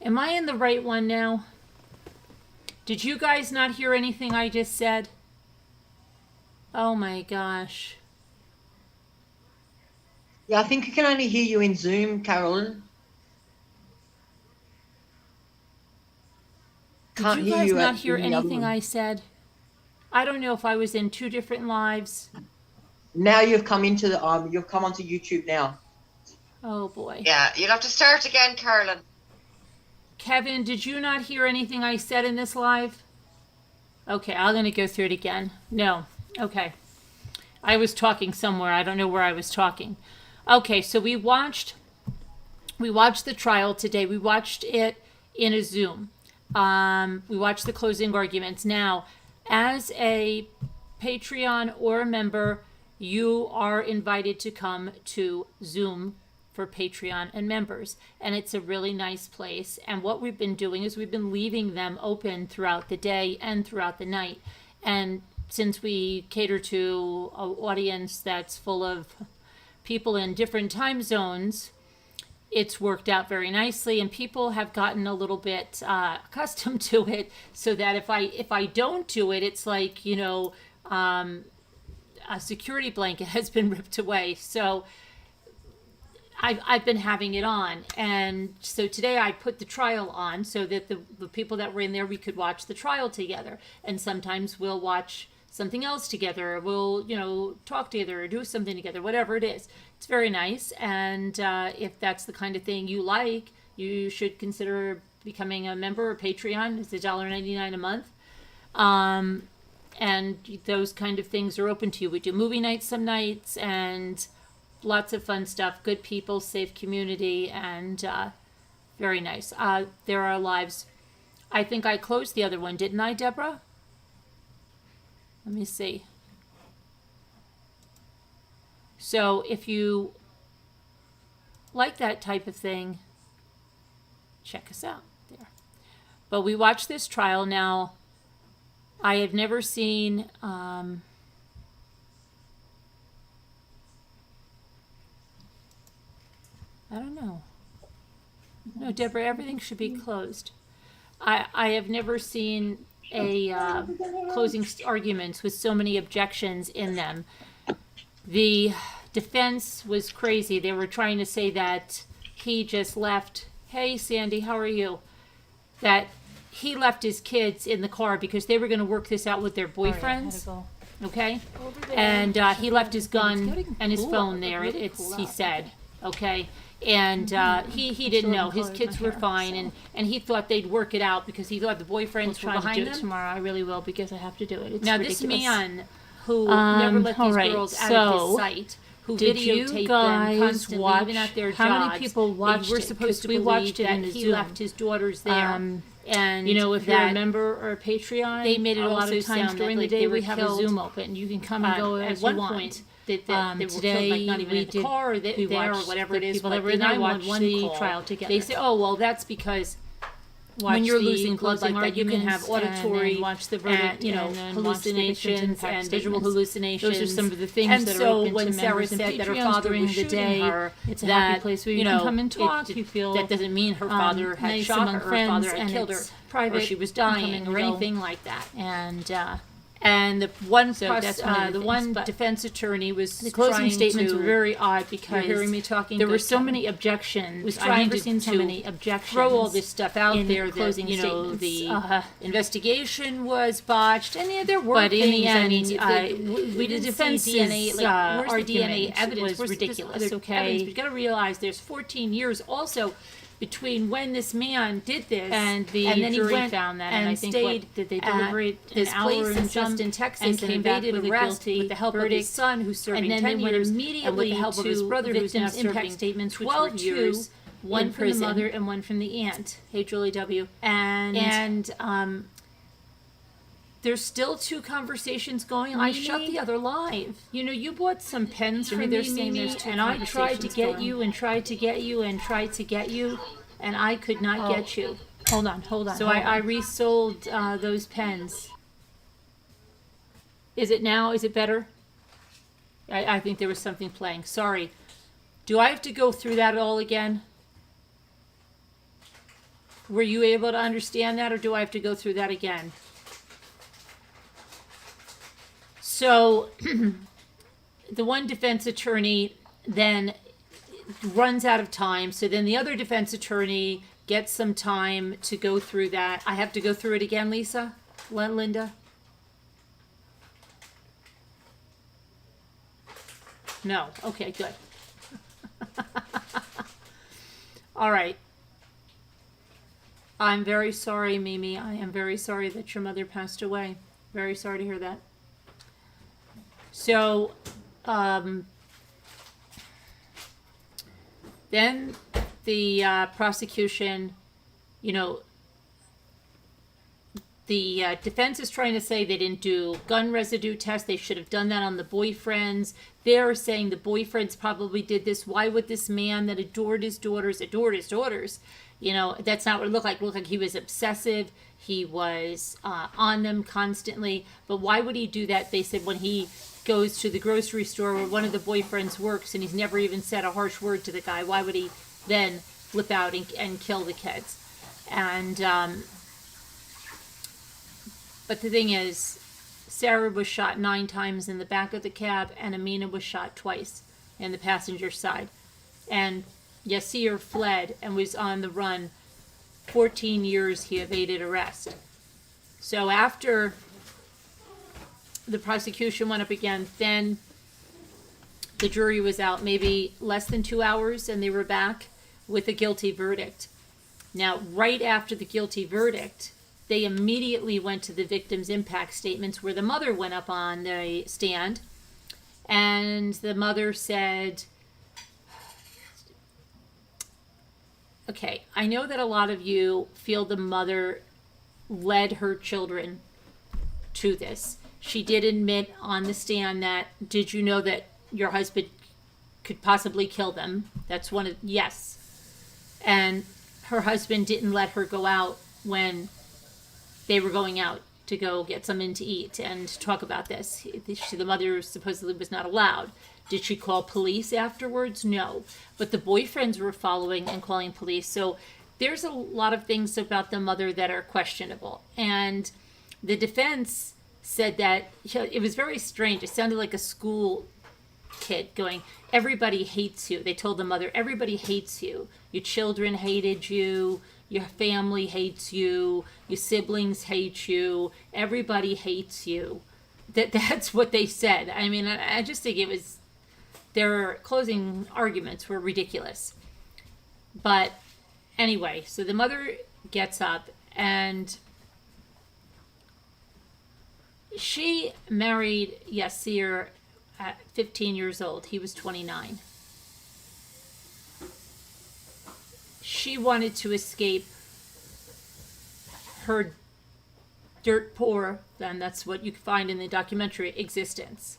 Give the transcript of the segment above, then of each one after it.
Am I in the right one now? Did you guys not hear anything I just said? Oh my gosh. Yeah, I think I can only hear you in Zoom, Carolyn. Can't Did you hear guys you not hear in the other anything one. I said? I don't know if I was in two different lives. Now you've come into the you've come onto YouTube now. Oh boy. Yeah, you'll have to start again, Carolyn. Kevin, did you not hear anything I said in this live? Okay, I'm going to go through it again. No. Okay. I was talking somewhere. I don't know where I was talking. Okay, so we watched the trial today. We watched it in a Zoom. We watched the closing arguments. Now, as a Patreon or a member, you are invited to come to Zoom for Patreon and members. And it's a really nice place. And what we've been doing is we've been leaving them open throughout the day and throughout the night. And since we cater to an audience that's full of people in different time zones, it's worked out very nicely, and people have gotten a little bit accustomed to it. So that if I don't do it, it's like a security blanket has been ripped away. So I've been having it on, and so today I put the trial on so that the people that were in there, we could watch the trial together. And sometimes we'll watch something else together. We'll talk together or do something together, whatever it is. It's very nice, and if that's the kind of thing you like, you should consider becoming a member or Patreon. It's $1.99 a month. And those kind of things are open to you. We do movie nights some nights, and lots of fun stuff. Good people, safe community, and very nice. There are lives. I think I closed the other one, didn't I, Deborah? Let me see. So if you like that type of thing, check us out there. But we watched this trial. Now, I have never seen I don't know. No, Deborah, everything should be closed. I have never seen a closing arguments with so many objections in them. The defense was crazy. They were trying to say that he just left. Hey, Sandy, how are you? That he left his kids in the car because they were going to work this out with their boyfriends. Okay? And he left his gun and his phone there, he said. Okay? And he didn't know. His kids were fine, and he thought they'd work it out because he thought the boyfriends were behind them. Tomorrow, I really will, because I have to do it. It's now, ridiculous. this man who never let these girls out of his sight, who videotaped them constantly, even at their jobs. How many people watched We're supposed to believe watched it that in the he Zoom. left his daughters there. And if you're a member or a Patreon, they made it a lot also of times sound during like the day they were we have a killed, Zoom open. You can come and go at as one you want. point, they were Today, killed, like not even we in the did- car or we there or watched whatever the it is. people But that were the in there 911 watched the call, trial together. they say, oh, well, that's because when Watch you're the losing blood like closing that, you can have arguments, auditory, and then watch the verdict, and, and then watch the victim's hallucinations impact and visual statements. hallucinations. Those are some of the things and that are so open when to Sarah members and said that her Patreons father during was the shooting day, her, it's a that, happy place where you can come and talk. You feel that doesn't mean her father had nice shot her, among her friends, father had and killed her, it's private, or she was dying, come and or go. anything like that. And the one that's one of the the one things, but defense attorney was The closing trying statements to, were very odd because you're hearing me talking. there were Good, so Kevin. many objections. Was I've trying never to, seen so to many objections. throw all this stuff out in there that closing the statements. investigation was botched, and there were But things. in the end, I mean, the we didn't defense see DNA. is, Where's our the DNA argument evidence was Where's ridiculous. This other Okay, evidence? But you got to realize there's 14 years also between when this man did this and the then he jury went found that, and and I think stayed did they at deliberate this an hour place in and some, Justin, Texas, and came back evaded with a arrest guilty with the help of verdict, his son, who's serving and then 10 they went years, immediately and with the help of his to brother, who's now victims' impact serving statements, which 12 were years, one in from the prison. mother and one from the aunt. Hey, Julie W. And there's still two conversations going. I shut the other live. You bought some pens Jimmy, from they're me, saying Mimi, there's two and I tried to conversations get going. you and tried to get you and tried to get you, and I could not get you. Hold on. So I resold those pens. Is it now? Is it better? I think there was something playing. Sorry. Do I have to go through that all again? Were you able to understand that, or do I have to go through that again? So the one defense attorney then runs out of time. So then the other defense attorney gets some time to go through that. I have to go through it again, Lisa? Linda? No. Okay, good. All right. I'm very sorry, Mimi. I am very sorry that your mother passed away. Very sorry to hear that. So, then the prosecution, you know, the defense is trying to say they didn't do gun residue tests. They should have done that on the boyfriends. They're saying the boyfriends probably did this. Why would this man that adored his daughters, you know, that's not what it looked like. It looked like he was obsessive. He was on them constantly. But why would he do that? They said when he goes to the grocery store where one of the boyfriends works and he's never even said a harsh word to the guy, why would he then flip out and kill the kids? And but the thing is, Sarah was shot 9 times in the back of the cab, and Amina was shot twice in the passenger side. And Yaser fled and was on the run. 14 years he evaded arrest. So after the prosecution went up again, then the jury was out maybe less than 2 hours, and they were back with a guilty verdict. Now, right after the guilty verdict, they immediately went to the victim's impact statements, where the mother went up on the stand, and the mother said, okay, I know that a lot of you feel the mother led her children to this. She did admit on the stand that, did you know that your husband could possibly kill them? That's one of, yes. And her husband didn't let her go out when they were going out to go get something to eat and talk about this. The mother supposedly was not allowed. Did she call police afterwards? No. But the boyfriends were following and calling police. So there's a lot of things about the mother that are questionable. And the defense said that, it was very strange. It sounded like a school kid going, everybody hates you. They told the mother, everybody hates you. Your children hated you. Your family hates you. Your siblings hate you. Everybody hates you. That's what they said. I mean, I just think it was, their closing arguments were ridiculous. But anyway, so the mother gets up, and she married Yaser at 15 years old. He was 29. She wanted to escape her dirt poor, and that's what you can find in the documentary, existence.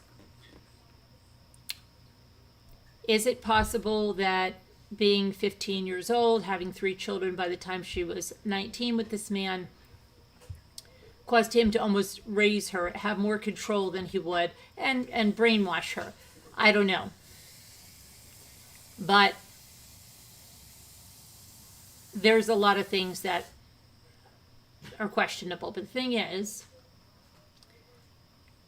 Is it possible that being 15 years old, having 3 children by the time she was 19 with this man, caused him to almost raise her, have more control than he would, and brainwash her? I don't know. But there's a lot of things that are questionable. But the thing is,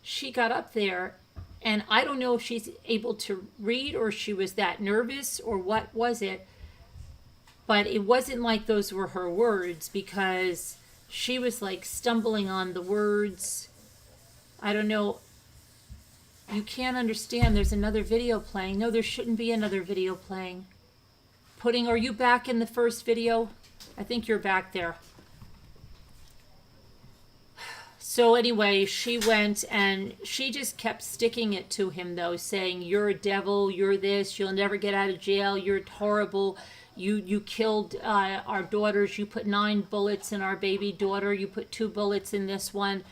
she got up there, and I don't know if she's able to read or she was that nervous or what was it, but it wasn't like those were her words, because she was like stumbling on the words. I don't know. You can't understand. There's another video playing. No, there shouldn't be another video playing. Are you back in the first video? I think you're back there. So anyway, she went and she just kept sticking it to him, though, saying, you're a devil, you're this, you'll never get out of jail, you're horrible, you killed our daughters, you put 9 bullets in our baby daughter, you put 2 bullets in this one.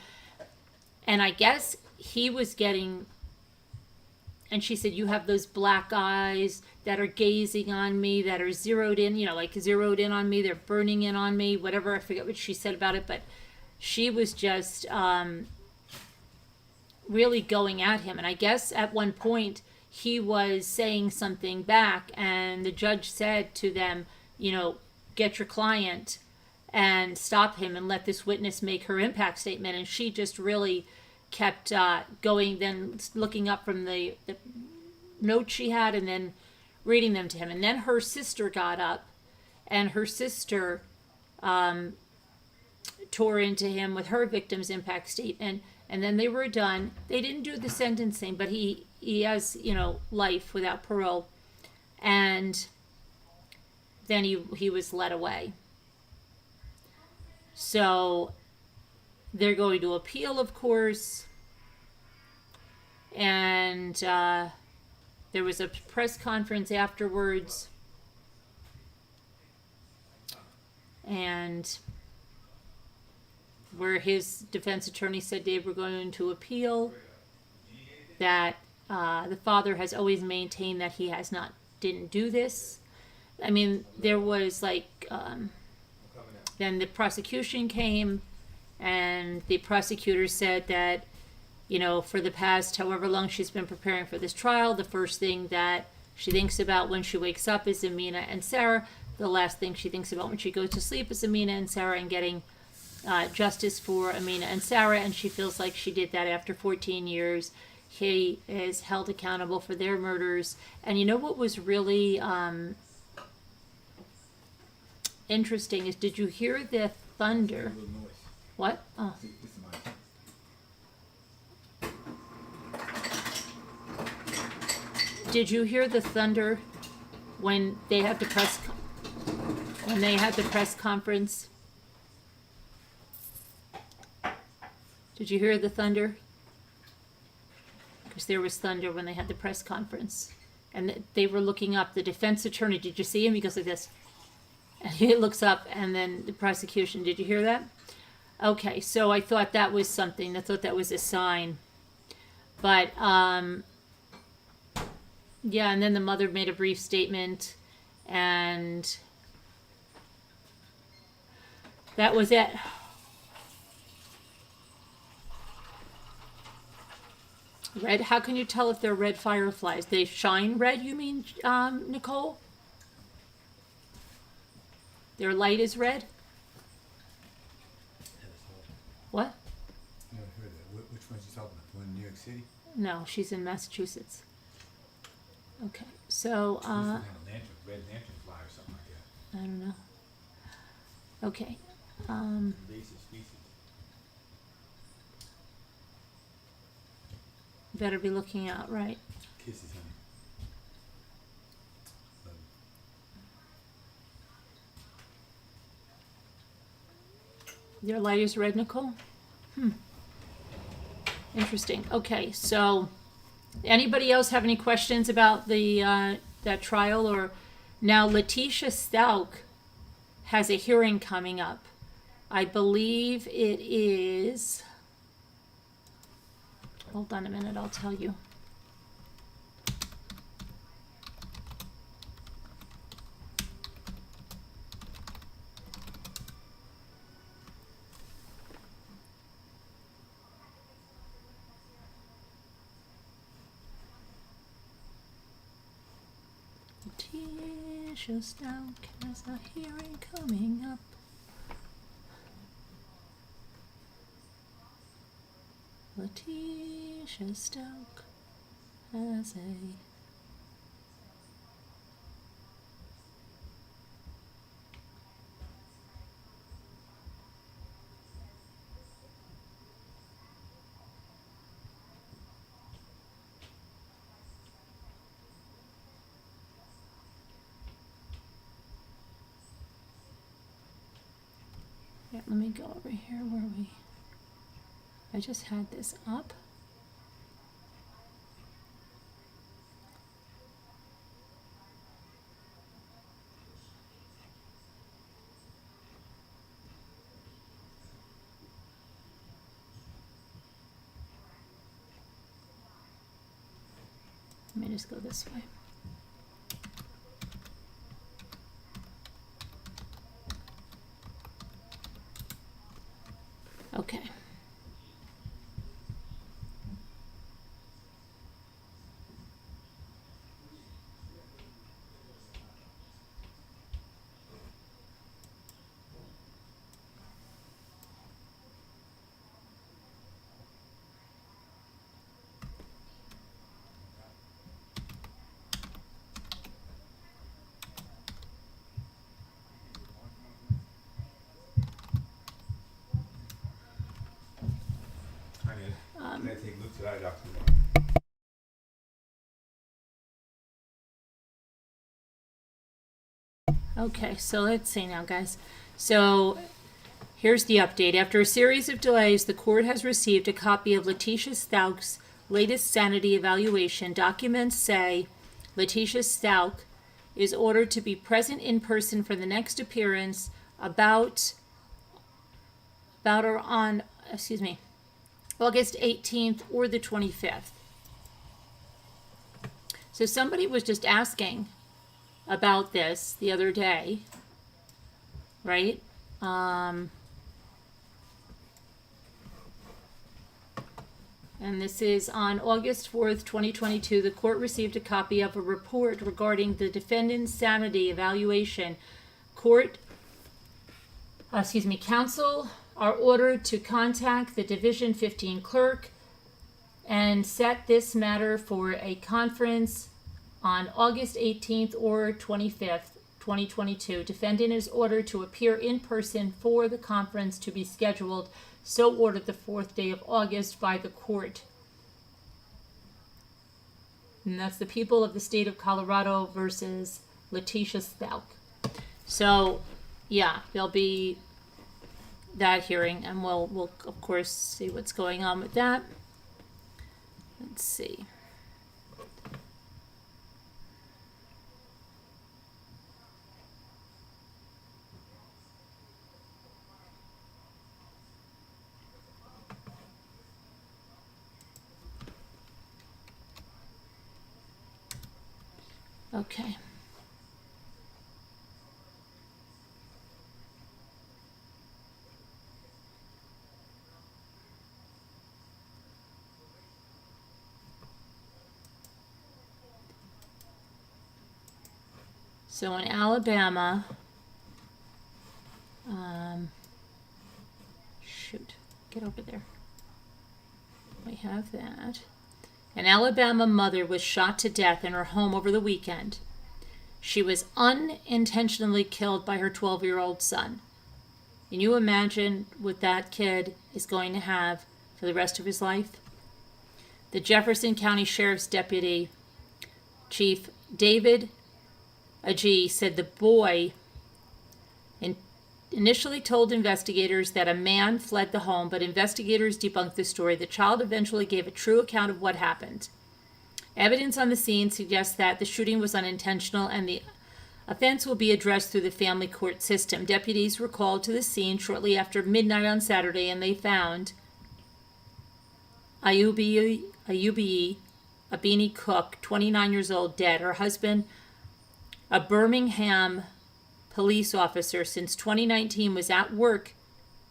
And I guess he was getting, and she said, you have those black eyes that are gazing on me, that are zeroed in, zeroed in on me, they're burning in on me, whatever, I forget what she said about it, but she was just really going at him. And I guess at one point he was saying something back, and the judge said to them, get your client and stop him and let this witness make her impact statement. And she just really kept going, then looking up from the notes she had and then reading them to him. And then her sister got up, and her sister tore into him with her victim's impact statement. And then they were done. They didn't do the sentencing, but he has, life without parole. And then he was led away. So they're going to appeal, of course. And there was a press conference afterwards. And where his defense attorney said they were going to appeal, that the father has always maintained that he didn't do this. I mean, there was then the prosecution came, and the prosecutor said that, for the past however long she's been preparing for this trial, the first thing that she thinks about when she wakes up is Amina and Sarah. The last thing she thinks about when she goes to sleep is Amina and Sarah, and getting justice for Amina and Sarah. And she feels like she did that after 14 years. He is held accountable for their murders. And you know what was really interesting is, did you hear the thunder? What? Oh. Did you hear the thunder when they had the press conference? Did you hear the thunder? Because there was thunder when they had the press conference, and they were looking up. The defense attorney, did you see him? He goes like this, and he looks up, and then the prosecution. Did you hear that? Okay, so I thought that was something. I thought that was a sign. But yeah, and then the mother made a brief statement, and that was it. Red, how can you tell if they're red fireflies? They shine red, you mean, Nicole? Their light is red? What? Never heard that. Which one's you talking about? The one in New York City? No, she's in Massachusetts. Okay, so, Had a lantern, red lantern fly or something like that. I don't know. Okay, Invasive species. better be looking out, right? Kisses, honey. Your light is red, Nicole? Interesting. Okay, so anybody else have any questions about the that trial? Or now Letitia Stalk has a hearing coming up. I believe it is. Hold on a minute, I'll tell you. Letitia Stalk has a hearing coming up. Letitia Stalk has a... Yeah, let me go over here where I just had this up. Let me just go this way. Okay. I'm gonna take Luke to the eye doctor tomorrow. Okay, so let's see now, guys. So here's the update. After a series of delays, the court has received a copy of Letitia Stauk's latest sanity evaluation. Documents say Letitia Stauk is ordered to be present in person for the next appearance about or on, August 18th or the 25th. So somebody was just asking about this the other day, right? And this is on August 4th, 2022. The court received a copy of a report regarding the defendant's sanity evaluation. Counsel are ordered to contact the Division 15 clerk and set this matter for a conference on August 18th or 25th, 2022. Defendant is ordered to appear in person for the conference to be scheduled, so ordered the 4th day of August by the court. And that's the people of the state of Colorado versus Letitia Stauk. So, yeah, there'll be that hearing, and we'll of course see what's going on with that. Let's see. Okay. So in Alabama, get over there. We have that. An Alabama mother was shot to death in her home over the weekend. She was unintentionally killed by her 12-year-old son. Can you imagine what that kid is going to have for the rest of his life? The Jefferson County Sheriff's Deputy Chief David Agee said the boy initially told investigators that a man fled the home, but investigators debunked the story. The child eventually gave a true account of what happened. Evidence on the scene suggests that the shooting was unintentional and the offense will be addressed through the family court system. Deputies were called to the scene shortly after midnight on Saturday, and they found Ayubi Abini Cook, 29 years old, dead. Her husband, a Birmingham police officer since 2019, was at work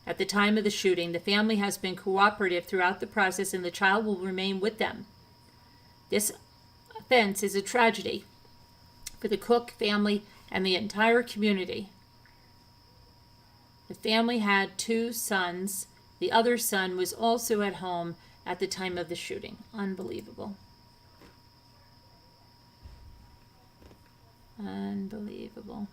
at the time of the shooting. The family has been cooperative throughout the process, and the child will remain with them. This offense is a tragedy for the Cook family and the entire community. The family had 2 sons. The other son was also at home at the time of the shooting. Unbelievable. Unbelievable.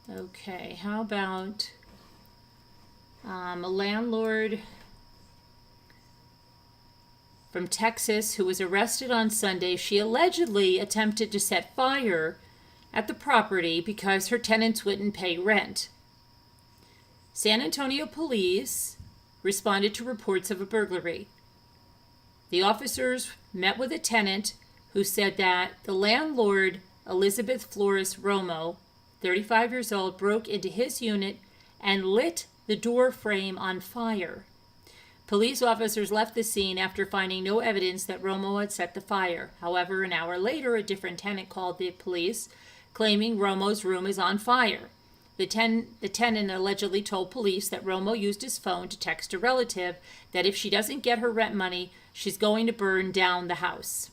Okay, how about a landlord from Texas who was arrested on Sunday. She allegedly attempted to set fire at the property because her tenants wouldn't pay rent. San Antonio police responded to reports of a burglary. The officers met with a tenant who said that the landlord, Elizabeth Flores Romo, 35 years old, broke into his unit and lit the door frame on fire. Police officers left the scene after finding no evidence that Romo had set the fire. However, an hour later, a different tenant called the police, claiming Romo's room is on fire. The tenant allegedly told police that Romo used his phone to text a relative that if she doesn't get her rent money, she's going to burn down the house.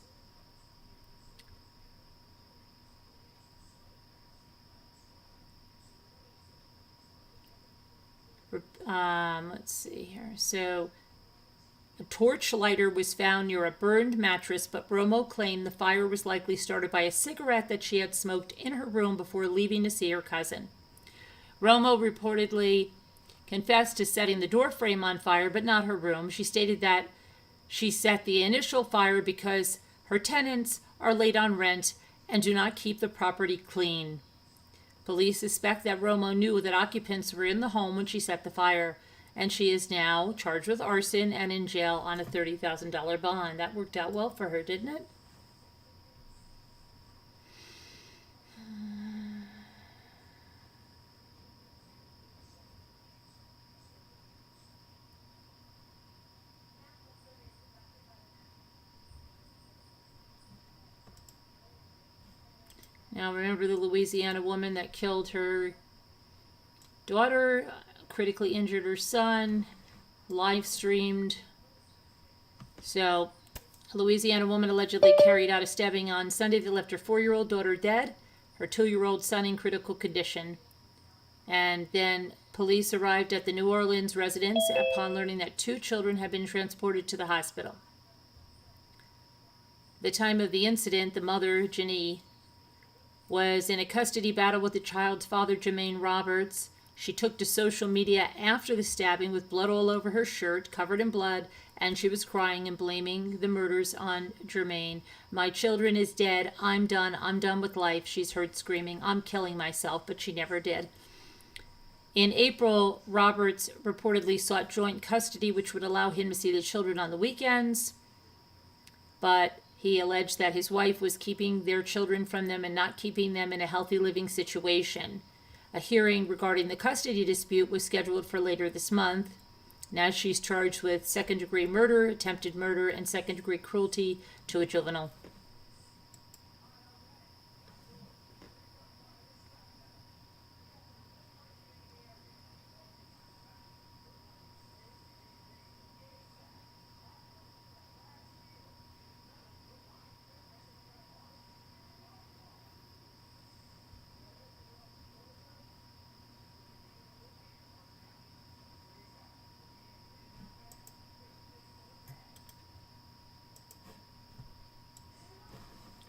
Let's see here. So, a torch lighter was found near a burned mattress, but Romo claimed the fire was likely started by a cigarette that she had smoked in her room before leaving to see her cousin. Romo reportedly confessed to setting the door frame on fire, but not her room. She stated that she set the initial fire because her tenants are late on rent and do not keep the property clean. Police suspect that Romo knew that occupants were in the home when she set the fire, and she is now charged with arson and in jail on a $30,000 bond. That worked out well for her, didn't it? Now, remember the Louisiana woman that killed her daughter, critically injured her son, live streamed. So, a Louisiana woman allegedly carried out a stabbing on Sunday that left her 4-year-old daughter dead, her 2-year-old son in critical condition. And then police arrived at the New Orleans residence upon learning that 2 children had been transported to the hospital. At the time of the incident, the mother, Janie, was in a custody battle with the child's father, Jermaine Roberts. She took to social media after the stabbing with blood all over her shirt, covered in blood, and she was crying and blaming the murders on Jermaine. "My children is dead. I'm done with life," she's heard screaming. "I'm killing myself," but she never did. In April, Roberts reportedly sought joint custody, which would allow him to see the children on the weekends, but he alleged that his wife was keeping their children from them and not keeping them in a healthy living situation. A hearing regarding the custody dispute was scheduled for later this month. Now she's charged with second-degree murder, attempted murder, and second-degree cruelty to a juvenile.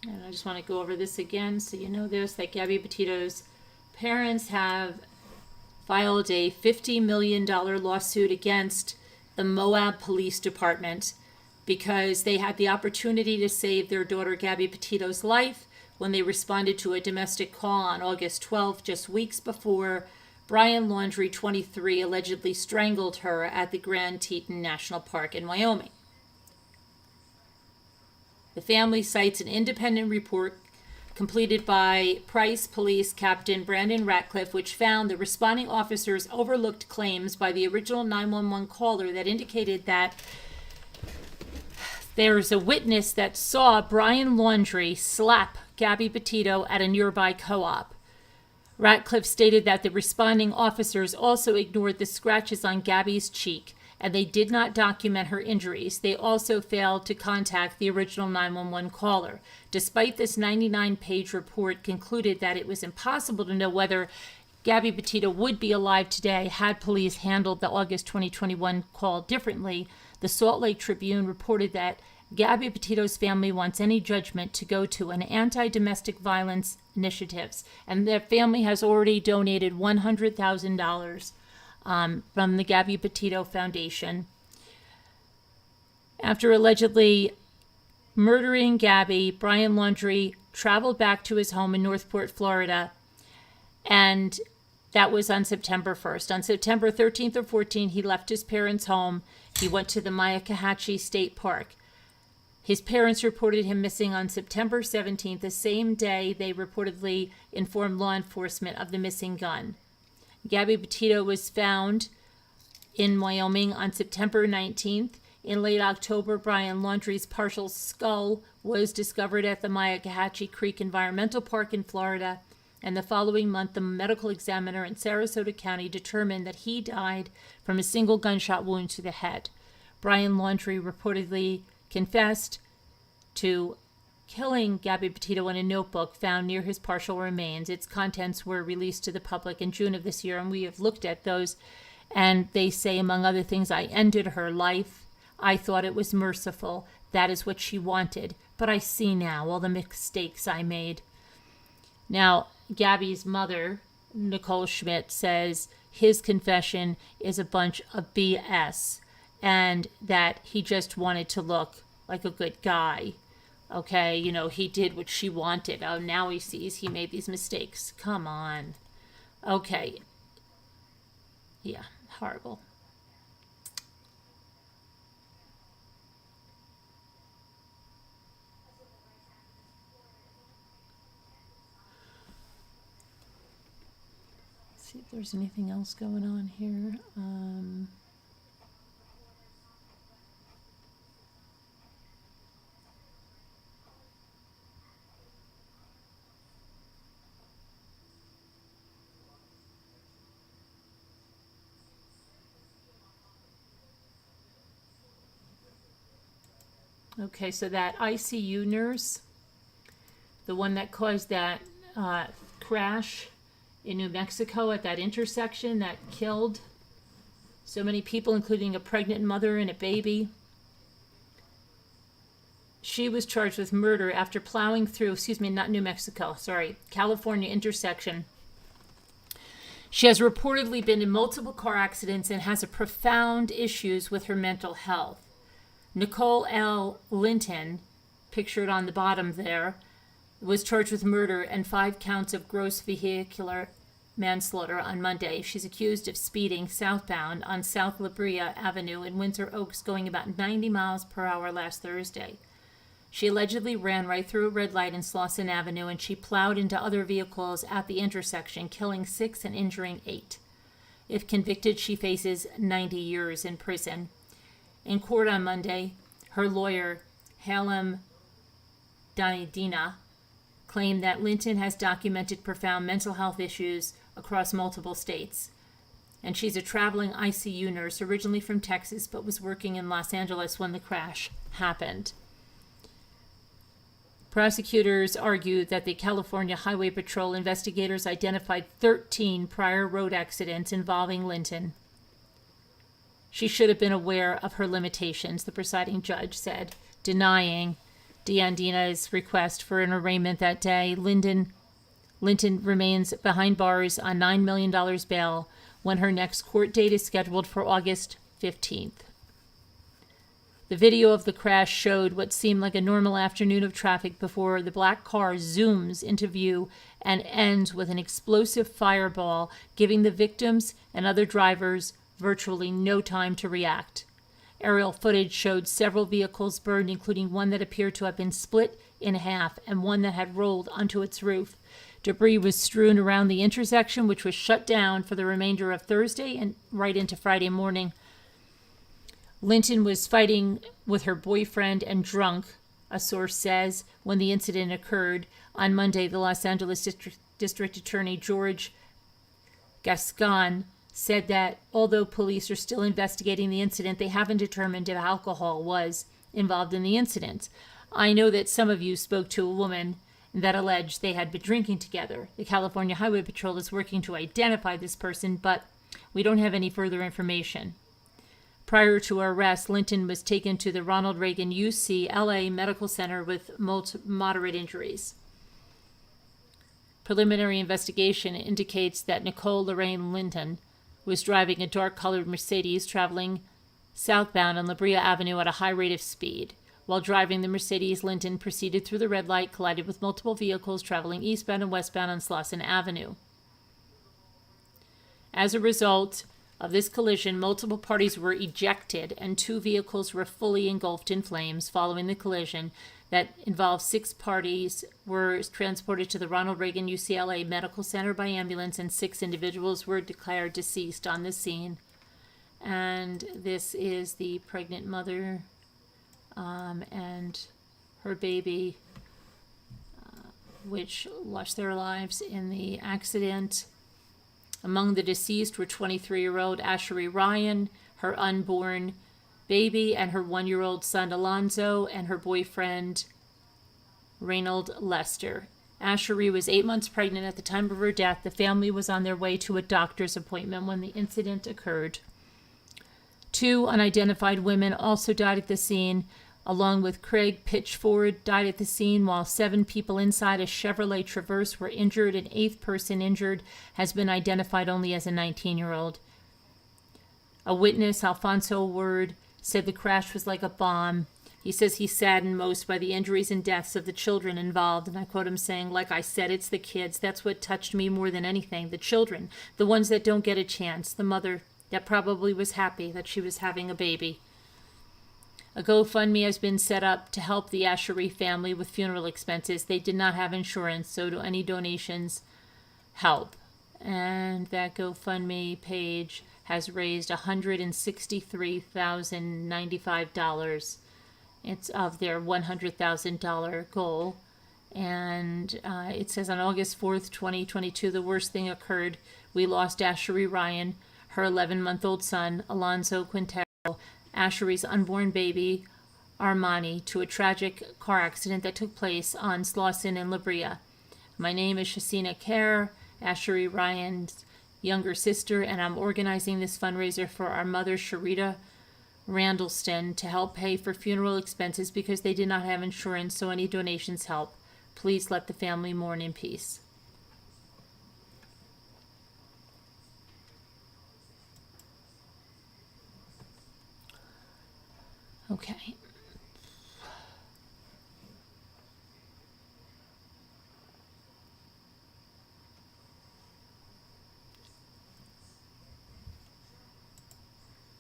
And I just want to go over this again so you know this, that Gabby Petito's parents have filed a $50 million lawsuit against the Moab Police Department because they had the opportunity to save their daughter Gabby Petito's life when they responded to a domestic call on August 12th, just weeks before Brian Laundrie, 23, allegedly strangled her at the Grand Teton National Park in Wyoming. The family cites an independent report completed by Price Police Captain Brandon Ratcliffe, which found the responding officers overlooked claims by the original 911 caller that indicated that there's a witness that saw Brian Laundrie slap Gabby Petito at a nearby co-op. Ratcliffe stated that the responding officers also ignored the scratches on Gabby's cheek, and they did not document her injuries. They also failed to contact the original 911 caller. Despite this 99-page report concluded that it was impossible to know whether Gabby Petito would be alive today had police handled the August 2021 call differently, the Salt Lake Tribune reported that Gabby Petito's family wants any judgment to go to an anti-domestic violence initiatives, and their family has already donated $100,000 from the Gabby Petito Foundation. After allegedly murdering Gabby, Brian Laundrie traveled back to his home in Northport, Florida, and that was on September 1st. On September 13th or 14th, he left his parents' home. He went to the Myakkahatchee State Park. His parents reported him missing on September 17th, the same day they reportedly informed law enforcement of the missing gun. Gabby Petito was found in Wyoming on September 19th. In late October, Brian Laundrie's partial skull was discovered at the Myakkahatchee Creek Environmental Park in Florida, and the following month, the medical examiner in Sarasota County determined that he died from a single gunshot wound to the head. Brian Laundrie reportedly confessed to killing Gabby Petito in a notebook found near his partial remains. Its contents were released to the public in June of this year, and we have looked at those, and they say, among other things, I ended her life. I thought it was merciful. That is what she wanted. But I see now all the mistakes I made. Now, Gabby's mother, Nicole Schmidt, says his confession is a bunch of BS and that he just wanted to look like a good guy. Okay, he did what she wanted. Oh, now he sees he made these mistakes. Come on. Okay. Yeah, horrible. See if there's anything else going on here. Okay, so that ICU nurse, the one that caused that crash in New Mexico at that intersection that killed so many people, including a pregnant mother and a baby. She was charged with murder after plowing through, not New Mexico, California intersection. She has reportedly been in multiple car accidents and has a profound issues with her mental health. Nicole L. Linton, pictured on the bottom there, was charged with murder and 5 counts of gross vehicular manslaughter on Monday. She's accused of speeding southbound on South La Brea Avenue in Winter Oaks, going about 90 miles per hour last Thursday. She allegedly ran right through a red light in Slauson Avenue, and she plowed into other vehicles at the intersection, killing 6 and injuring 8. If convicted, she faces 90 years in prison. In court on Monday, her lawyer, Halem Danidina, claimed that Linton has documented profound mental health issues across multiple states. And she's a traveling ICU nurse, originally from Texas, but was working in Los Angeles when the crash happened. Prosecutors argued that the California Highway Patrol investigators identified 13 prior road accidents involving Linton. She should have been aware of her limitations, the presiding judge said, denying Danidina's request for an arraignment that day. Linton remains behind bars on $9 million bail when her next court date is scheduled for August 15th. The video of the crash showed what seemed like a normal afternoon of traffic before the black car zooms into view and ends with an explosive fireball, giving the victims and other drivers virtually no time to react. Aerial footage showed several vehicles burned, including one that appeared to have been split in half and one that had rolled onto its roof. Debris was strewn around the intersection, which was shut down for the remainder of Thursday and right into Friday morning. Linton was fighting with her boyfriend and drunk, a source says, when the incident occurred. On Monday, the Los Angeles District Attorney George Gascon said that although police are still investigating the incident, they haven't determined if alcohol was involved in the incident. I know that some of you spoke to a woman that alleged they had been drinking together. The California Highway Patrol is working to identify this person, but we don't have any further information. Prior to her arrest, Linton was taken to the Ronald Reagan UCLA Medical Center with moderate injuries. Preliminary investigation indicates that Nicole Lorraine Linton was driving a dark-colored Mercedes traveling southbound on La Brea Avenue at a high rate of speed. While driving the Mercedes, Linton proceeded through the red light, collided with multiple vehicles traveling eastbound and westbound on Slauson Avenue. As a result of this collision, multiple parties were ejected and 2 vehicles were fully engulfed in flames. Following the collision, that involved 6 parties were transported to the Ronald Reagan UCLA Medical Center by ambulance, and 6 individuals were declared deceased on the scene. And this is the pregnant mother and her baby, which lost their lives in the accident. Among the deceased were 23-year-old Ashery Ryan, her unborn baby, and her 1-year-old son Alonzo, and her boyfriend Reynold Lester. Ashery was 8 months pregnant at the time of her death. The family was on their way to a doctor's appointment when the incident occurred. 2 unidentified women also died at the scene, along with Craig Pitchford died at the scene, while 7 people inside a Chevrolet Traverse were injured. An 8th person injured has been identified only as a 19-year-old. A witness, Alfonso Word, said the crash was like a bomb. He says he's saddened most by the injuries and deaths of the children involved, and I quote him saying, "Like I said, it's the kids. That's what touched me more than anything. The children, the ones that don't get a chance. The mother that probably was happy that she was having a baby." A GoFundMe has been set up to help the Ashery family with funeral expenses. They did not have insurance, so do any donations help. And that GoFundMe page has raised $163,095. It's of their $100,000 goal. And it says on August 4th, 2022, the worst thing occurred. We lost Ashery Ryan, her 11-month-old son, Alonzo Quintero, Ashery's unborn baby, Armani, to a tragic car accident that took place on Slauson and La Brea. My name is Shasina Kerr, Ashery Ryan's younger sister, and I'm organizing this fundraiser for our mother, Sharita Randallston, to help pay for funeral expenses because they did not have insurance, so any donations help. Please let the family mourn in peace. Okay.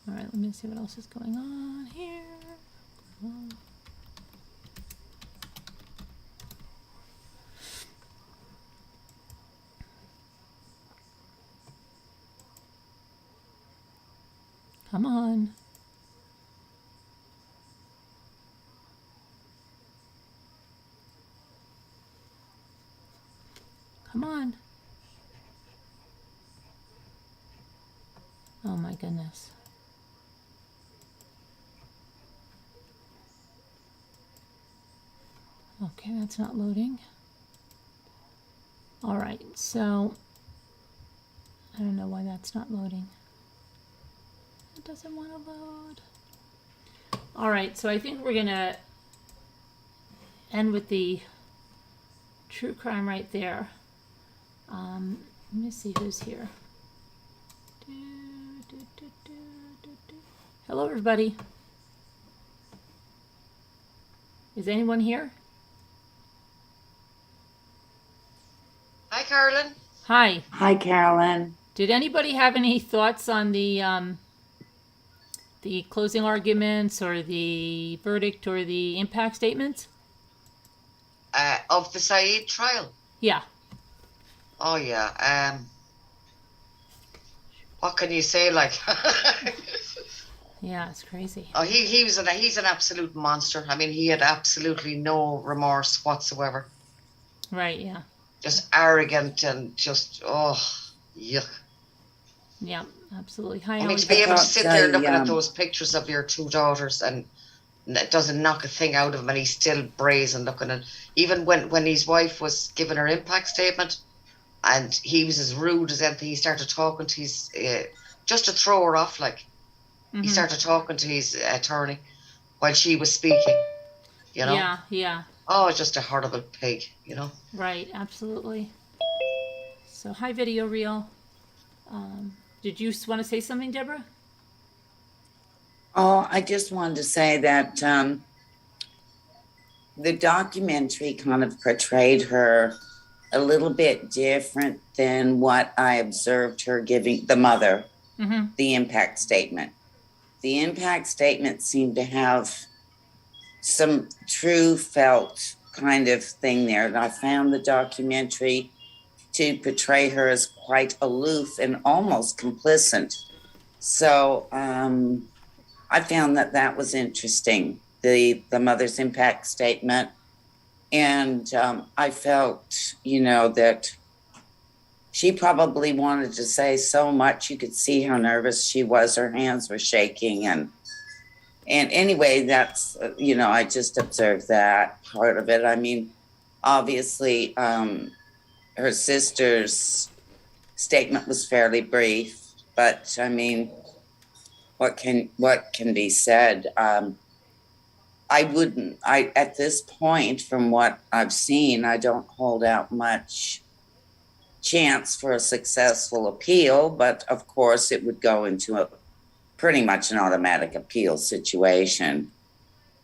All right, let me see what else is going on here. Come on. Come on. Oh my goodness. Okay, that's not loading. All right, so I don't know why that's not loading. It doesn't want to load. All right, so I think we're gonna end with the true crime right there. Let me see who's here. Hello, everybody. Is anyone here? Hi, Carolyn. Hi. Hi, Carolyn. Did anybody have any thoughts on the closing arguments or the verdict or the impact statements? Of the Said trial. Yeah. Oh yeah. What can you say? Like, Yeah, it's crazy. oh, he's an absolute monster. I mean, he had absolutely no remorse whatsoever. Right. Yeah. Just arrogant and just yuck. Yeah. Absolutely. Hi. I mean, Alex. to be able to sit there looking Yeah. at those pictures of your 2 daughters and it doesn't knock a thing out of him, and he's still brazen looking at. Even when his wife was giving her impact statement, and he was as rude as anything, he started talking to his just to throw her off, like he started talking to his attorney while she was speaking. You know. Yeah. Yeah. Oh, just a horrible pig. You know. Right. Absolutely. So, hi, video reel. Did you want to say something, Deborah? Oh, I just wanted to say that the documentary kind of portrayed her a little bit different than what I observed her giving the mother, the impact statement. The impact statement seemed to have some true felt kind of thing there. And I found the documentary to portray her as quite aloof and almost complicit. So I found that was interesting, the mother's impact statement. And I felt, that she probably wanted to say so much. You could see how nervous she was. Her hands were shaking. And anyway, that's, I just observed that part of it. I mean, obviously, her sister's statement was fairly brief, but I mean, what can be said? At this point, from what I've seen, I don't hold out much chance for a successful appeal, but of course it would go into a pretty much an automatic appeal situation.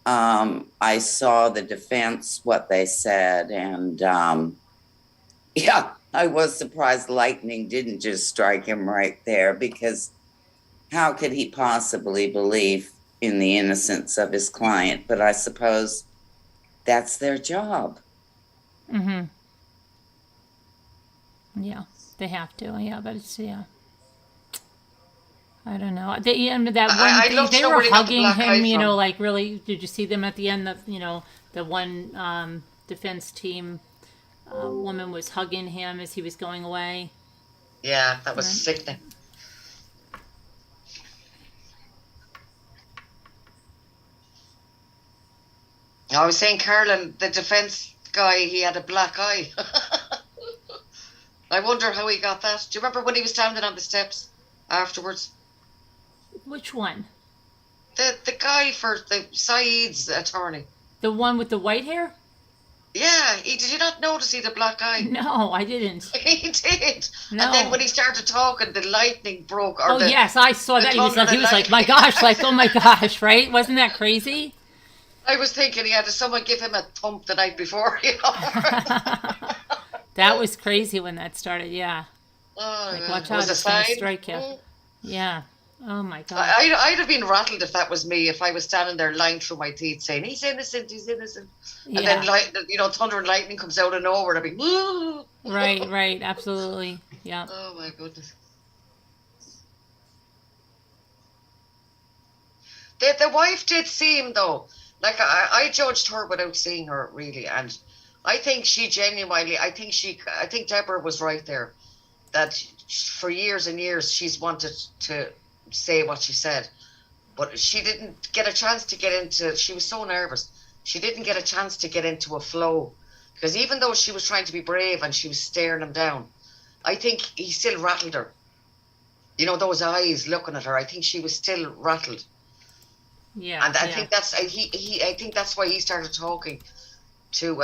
I saw the defense, what they said, and yeah, I was surprised lightning didn't just strike him right there, because how could he possibly believe in the innocence of his client? But I suppose that's their job. Mm-hmm. Yeah, they have to. Yeah, but it's, yeah. I don't know. They, and that one, they were hugging him, like really, did you see them at the end? The one defense team woman was hugging him as he was going away. Yeah, that was sickening. I was saying, Carolyn, the defense guy, he had a black eye. I wonder how he got that. Do you remember when he was standing on the steps afterwards? Which one? The guy for the Said's attorney. The one with the white hair? Yeah, did you not notice he had a black eye? No, I didn't. He did. No. And then when he started talking, the lightning broke. Yes, I saw that. He was like, my gosh, like, oh my gosh, right? Wasn't that crazy? I was thinking he had someone give him a thump the night before, That was crazy when that started, yeah. Oh, like, watch out, it's going to strike you. Yeah. Oh, my God. I'd have been rattled if that was me, if I was standing there lying through my teeth saying, he's innocent, he's innocent. And then, thunder and lightning comes out of nowhere, and I'd be, woo! Right, absolutely. Yeah. Oh, my goodness. The wife did seem, though, like I judged her without seeing her, really, and I think she genuinely, I think Deborah was right there, that for years and years she's wanted to say what she said, but she didn't get a chance to get into, she was so nervous, she didn't get a chance to get into a flow, because even though she was trying to be brave and she was staring him down, I think he still rattled her. Those eyes looking at her, I think she was still rattled. Yeah. And I think that's I think that's why he started talking to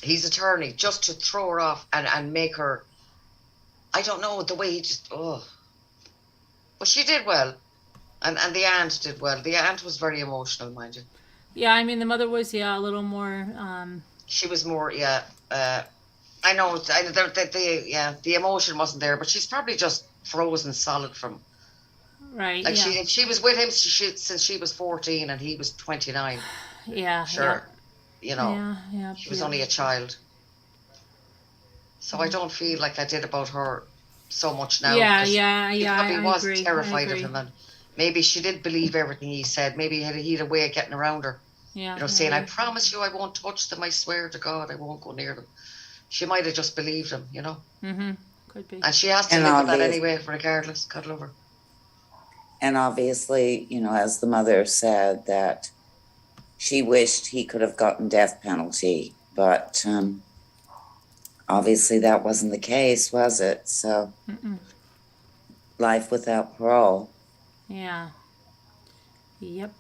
his attorney, just to throw her off and make her, I don't know, the way he just, but she did well. And the aunt did well. The aunt was very emotional, mind you. Yeah, I mean, the mother was, a little more... She was more, I know, the emotion wasn't there, but she's probably just frozen solid from... Right, like she was with him since she was 14 and he was 29. Yeah. Sure. Yeah. She was only a child. So I don't feel like I did about her so much now. Yeah. She probably was agree. terrified of him, and maybe she did believe everything he said. Maybe he had a way of getting around her. Yeah. Saying, I promise you I won't touch them. I swear to God I won't go near them. She might have just believed him, Mm-hmm. Could be. And she has to live with that anyway, regardless. God love her. And obviously, as the mother said, that she wished he could have gotten death penalty, but obviously that wasn't the case, was it? So, life without parole. Yeah. Yep.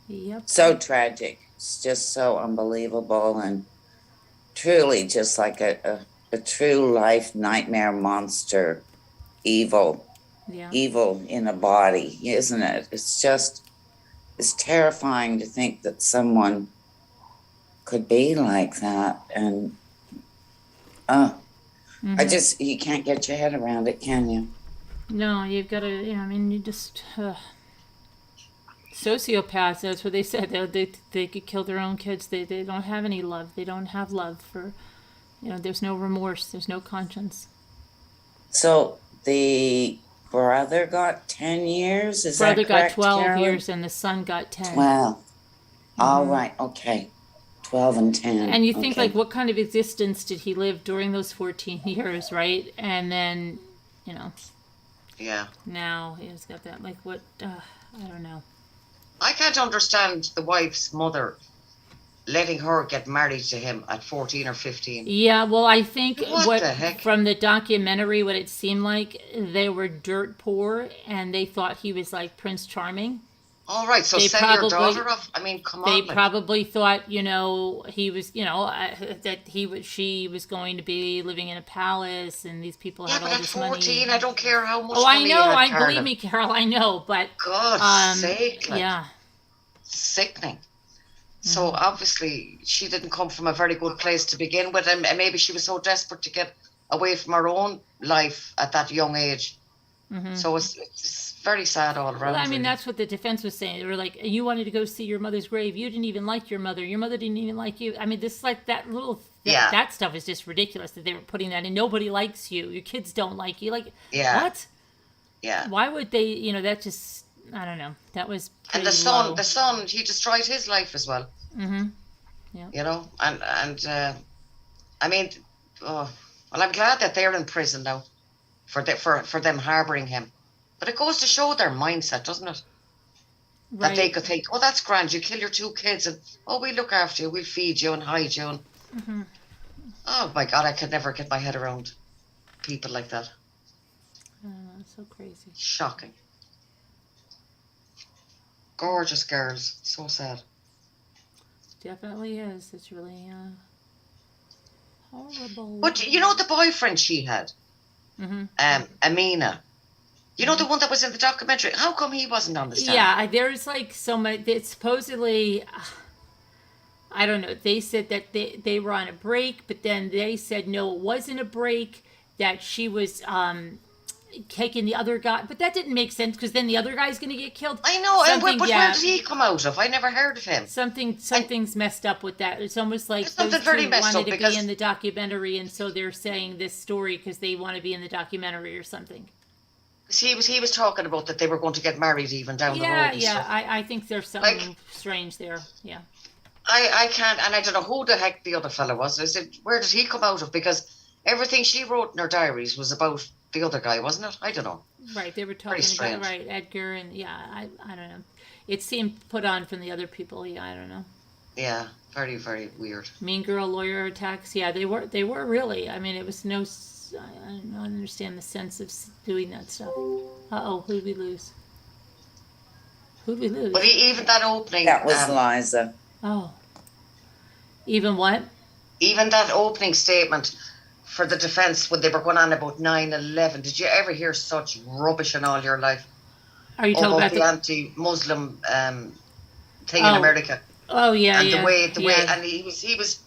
Yep. So tragic. It's just so unbelievable, and truly just like a true life nightmare monster, evil. Yeah. Evil in a body, isn't it? It's terrifying to think that someone could be like that. And you can't get your head around it, can you? No, you've got to, you just Sociopaths, that's what they said. They could kill their own kids. They don't have any love. They don't have love for, there's no remorse. There's no conscience. So the brother got 10 years? Is Brother that correct, got 12 Carolyn? years and the son got 10. 12. All right, okay. 12 and 10. And you think, okay. like, what kind of existence did he live during those 14 years, right? And then, Yeah. now he's got that, like, what, I don't know. I can't understand the wife's mother letting her get married to him at 14 or 15. Yeah, well, I think What the heck? from the documentary, what it seemed like, they were dirt poor and they thought he was like Prince Charming. All right, so They sell your probably- daughter off? I mean, come They on. like, probably thought, he was, that she was going to be living in a palace and these people yeah, had but all at this 14, money. I don't care how much Oh, I money know. you had, Believe Carla. me, Carol, I know. But God's sake, like, yeah, sickening. So obviously she didn't come from a very good place to begin with, and maybe she was so desperate to get away from her own life at that young age. So it's very sad all around. well, I mean, really. that's what the defense was saying. They were like, you wanted to go see your mother's grave. You didn't even like your mother. Your mother didn't even like you. I mean, this like that little Yeah. that stuff is just ridiculous that they were putting that in. Nobody likes you. Your kids don't like you. Like, Yeah. what? Yeah. Why would they? That just I don't know. That was And pretty the son, he destroyed his life as well. Yeah. And I mean, well, I'm glad that they're in prison now for them harboring him. But it goes to show their mindset, doesn't it? That they could think, oh, that's grand. You kill your two kids, and we look after you, we'll feed you and hide you. And oh my God, I could never get my head around people like that. So crazy. Shocking. Gorgeous girls, so sad. Definitely is. It's really horrible. But you know the boyfriend she had, Amina. You know the one that was in the documentary. How come he wasn't on the stand? Yeah, there's like so much. It's supposedly, I don't know. They said that they were on a break, but then they said no, it wasn't a break. That she was taking the other guy, but that didn't make sense because then the other guy's going to get killed. I know, Something, but where did he come out of? I never heard of him. Something's messed up with that. It's almost like There's those something very two messed wanted up to because- be in the documentary, and so they're saying this story because they want to be in the documentary or something. He was talking about that they were going to get married even down the road. Yeah, and yeah. stuff. I think there's something Like- strange there. Yeah. I can't, and I don't know who the heck the other fella was. I said, where did he come out of? Because everything she wrote in her diaries was about the other guy, wasn't it? I don't know. Right, they were Very talking about strange. Edgar, and I don't know. It seemed put on from the other people. Yeah, I don't know. Yeah, very, very weird. Mean girl lawyer attacks. Yeah, they were really. I mean, it was no. I don't understand the sense of doing that stuff. Who'd we lose? Who'd we lose? But even that opening, That was Liza. Oh. Even what? even that opening statement for the defence when they were going on about 9/11, did you ever hear such rubbish in all your life? Are you talking About about the the? anti-Muslim thing in Oh. America, Oh yeah, and yeah. the way, yeah. and he was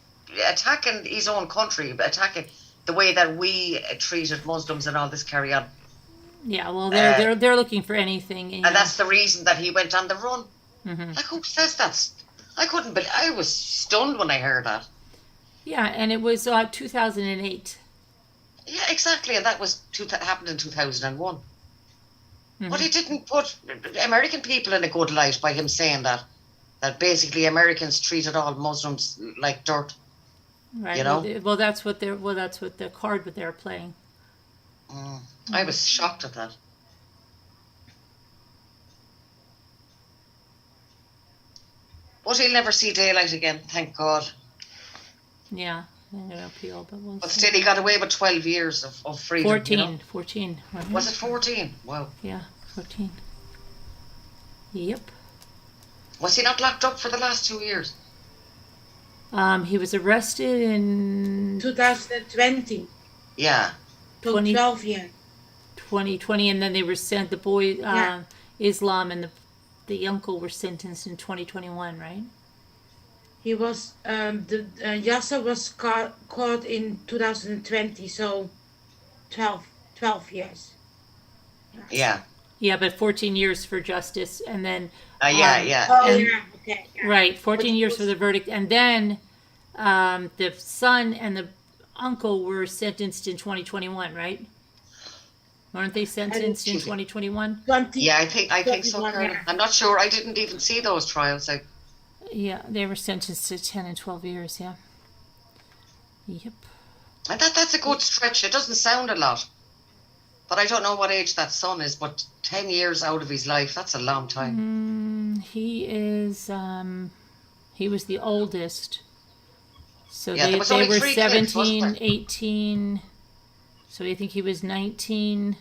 attacking his own country, attacking the way that we treated Muslims and all this carry on, Yeah, well, they're looking for anything, and that's the reason that he went on the run. Mhm. Like, who says that? I couldn't believe. I was stunned when I heard that. Yeah, and it was 2008. Yeah, exactly, and that was happened in 2001. Mhm. But he didn't put American people in a good light by him saying that basically Americans treated all Muslims like dirt. Right. You know? Well, that's what the card that they're playing. I was shocked at that. But he'll never see daylight again, thank God. Yeah, they're gonna appeal, but we'll But see. still, he got away with 12 years of freedom. 14, You know? 14. wasn't Was it 14? Wow. Yeah, 14. Yep. Was he not locked up for the last 2 years? He was arrested in 2020 Yeah. to 20 12 years. 2020, and then they were sent. The boy, Yeah. Islam, and the uncle were sentenced in 2021, right? He was Yaser was caught in 2020, so 12 years. Yeah. Yeah, but 14 years for justice, and then Yeah, um, yeah. Oh, and yeah, okay. Yeah. right, 14 years for the verdict, and then the son and the uncle were sentenced in 2021, right? Weren't they sentenced in Excuse me. 2021? 20, Yeah, I think so, 21, Carolyn. yeah. I'm not sure. I didn't even see those trials. Yeah, they were sentenced to 10 and 12 years. Yeah. Yep. And that's a good stretch. It doesn't sound a lot, but I don't know what age that son is. But 10 years out of his life, that's a long time. He is. He was the oldest. So Yeah, there was they only were 3 kids, wasn't 17, there? 18. So I think he was 19,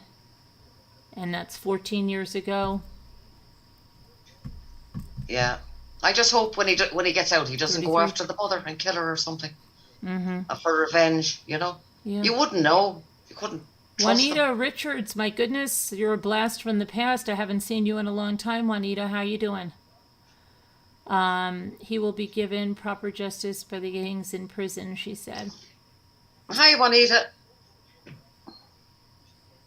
and that's 14 years ago. Yeah. I just hope when he gets out, he doesn't go 33. after the mother and kill her or something Mm-hmm. for revenge. You know, Yeah. you wouldn't know. You couldn't trust them. Juanita Richards, my goodness, you're a blast from the past. I haven't seen you in a long time, Juanita. How you doing? He will be given proper justice by the gangs in prison, she said. Hi, Juanita.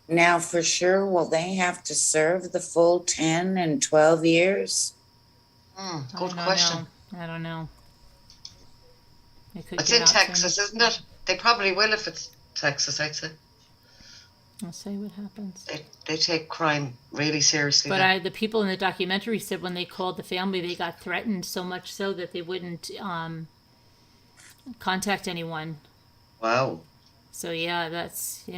Now, for sure, will they have to serve the full 10 and 12 years? Good question. I don't know. It could It's get in out soon. Texas, isn't it? They probably will if it's Texas, I'd say. We'll see what happens. They take crime really seriously. But there. the people in the documentary said when they called the family, they got threatened so much so that they wouldn't contact anyone. Wow. So yeah, that's if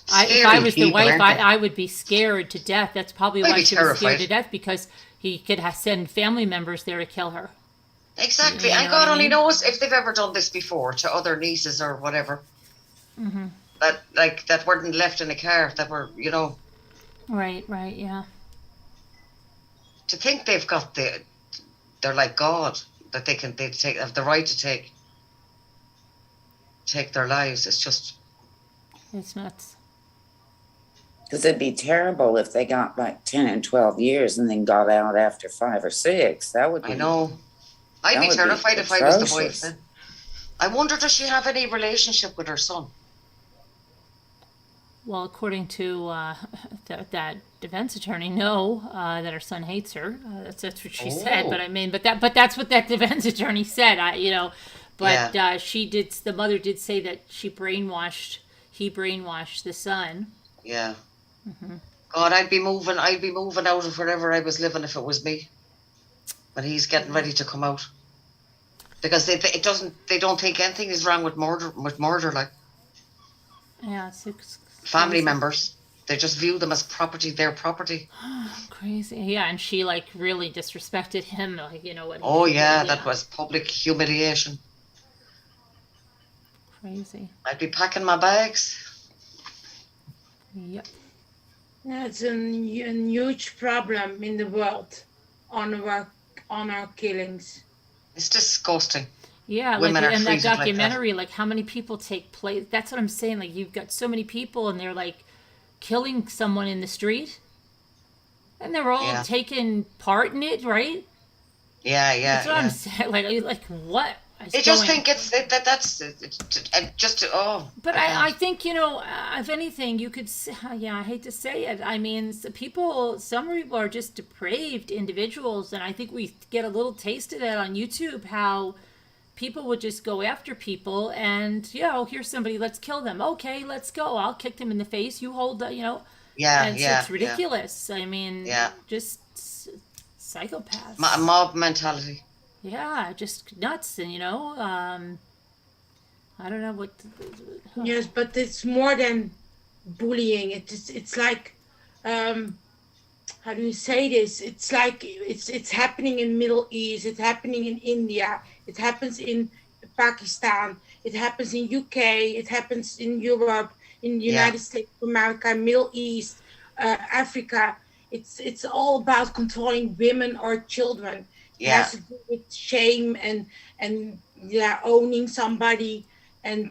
Scary I was the people, wife, aren't they? I would be scared to death. That's probably I'd why be she was scared terrified. to death, because he could send family members there to kill her. Exactly. You And know God what I only mean? knows if they've ever done this before to other nieces or whatever. Mm-hmm. That weren't left in a car, that were, Right, yeah. to think they've got they're like God, that they have the right to take their lives. It's just, It's nuts. Because it'd be terrible if they got like 10 and 12 years and then got out after 5 or 6. That would be. I know. I'd That be would be terrified if I was the wife atrocious. then. I wonder, does she have any relationship with her son? Well, according to that defense attorney, no, that her son hates her. That's what she said. Oh. But I mean, but that's what that defense attorney said. But Yeah. she did. The mother did say that he brainwashed the son. Yeah. Mm-hmm. God, I'd be moving out of wherever I was living if it was me. When he's getting ready to come out, because they don't think anything is wrong with murder, like Yeah, it's family crazy. members. They just view them as property, their property. Crazy. Yeah, and she really disrespected him. What? Oh yeah, that was public humiliation. Crazy. I'd be packing my bags. Yep. Yeah, it's a huge problem in the world, honor killings. It's disgusting. Yeah, Women are in that treated like that. documentary, how many people take place? That's what I'm saying. Like, you've got so many people, and they're killing someone in the street, and they're all Yeah. taking part in it, right? Yeah, That's what I'm yeah. saying. Like what? is They just going- think just But I think, if anything, you could say, I hate to say it. I mean, some people are just depraved individuals. And I think we get a little taste of that on YouTube, how people would just go after people and, here's somebody, let's kill them. Okay, let's go. I'll kick them in the face. You hold the, yeah, and so yeah. it's ridiculous. I mean, Yeah. just psychopaths. Mob mentality. Yeah, just nuts. And, I don't know what. Yes, but it's more than bullying. It's like, how do you say this? It's like it's happening in Middle East. It's happening in India. It happens in Pakistan. It happens in UK. It happens in Europe, in the United States of America, Middle East, Africa. It's all about controlling women or children. It Yeah. has to do with shame and owning somebody and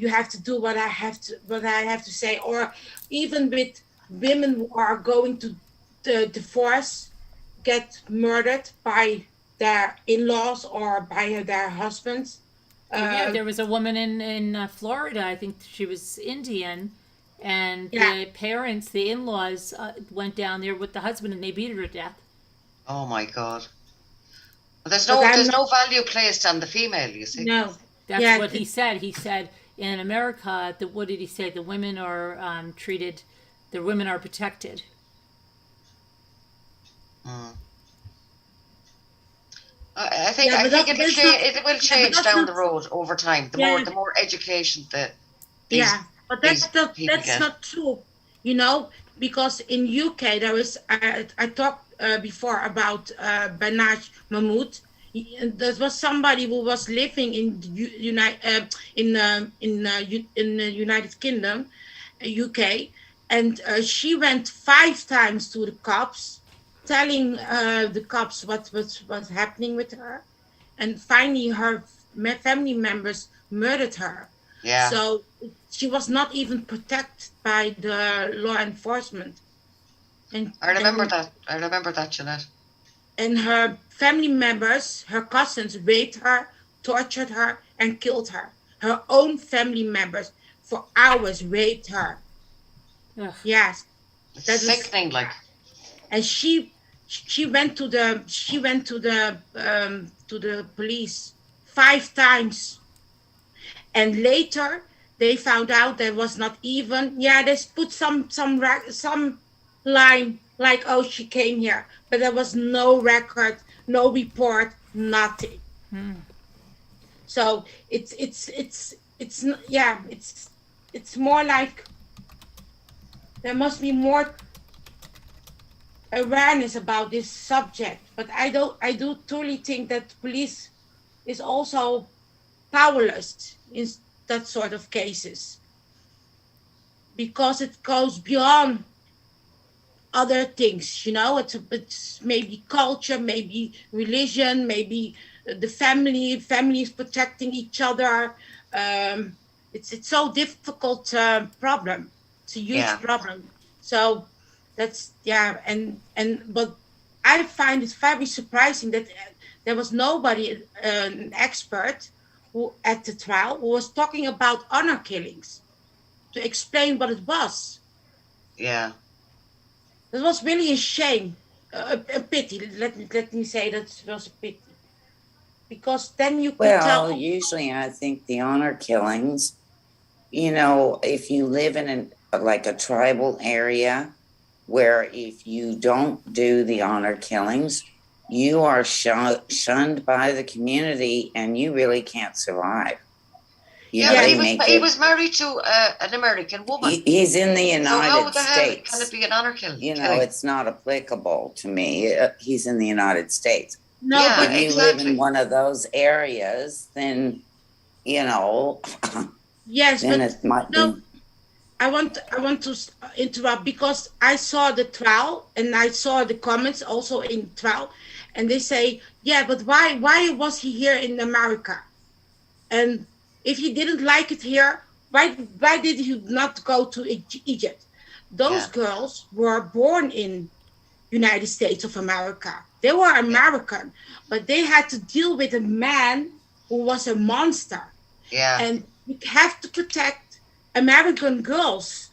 you have to do what I have to say, or even with women who are going to the divorce, get murdered by their in-laws or by their husbands. Yeah, there was a woman in Florida. I think she was Indian, and Yeah. the parents, the in-laws, went down there with the husband and they beat her to death. Oh my God. But there's But I'm there's not- no value placed on the female, you see. No. That's Yeah, what he said. He said in America, what did he say? The women are treated, the women are protected. Mm. I think Yeah, I but think that- it'll that's change. not- It will but change that's down not- the road over time. Yeah. The more education that these Yeah, but that's these not people that's get. not true, because in UK there is I talked before about Banaj Mahmood. There was somebody who was living in in the United Kingdom, UK, and she went 5 times to the cops, telling the cops what was happening with her, and finally her family members murdered her. Yeah. So she was not even protected by the law enforcement. And I remember that, Jeanette. And her family members, her cousins, raped her, tortured her, and killed her. Her own family members for hours raped her. Ugh. Yes. It's That is- sickening, like. And she went to the police 5 times. And later they found out there was not even, they put some line like, oh, she came here, but there was no record, no report, nothing. So it's more like there must be more awareness about this subject. But I do truly think that police is also powerless in that sort of cases, because it goes beyond other things. It's maybe culture, maybe religion, maybe the families protecting each other. It's so difficult problem. It's a huge problem. So that's but I find it very surprising that there was nobody, an expert who at the trial, who was talking about honor killings to explain what it was. Yeah. It was really a shame, a pity. Let me say that it was a pity, because then you could tell. Well, usually I think the honor killings, if you live in like a tribal area where if you don't do the honor killings, you are shunned by the community and you really can't survive. But he was married to an American woman. He's in the So how United the hell States. can it be an honor killing? It's not applicable to me. He's in the United States. No, Yeah, but If you live in one of those areas, then yes, then but it might no. be. I want to interrupt, because I saw the trial and I saw the comments also in trial, and they say, but why was he here in America? And if he didn't like it here, why did he not go to Egypt? Those girls were born in United States of America. They were American, but they had to deal with a man who was a monster. Yeah. And we have to protect American girls.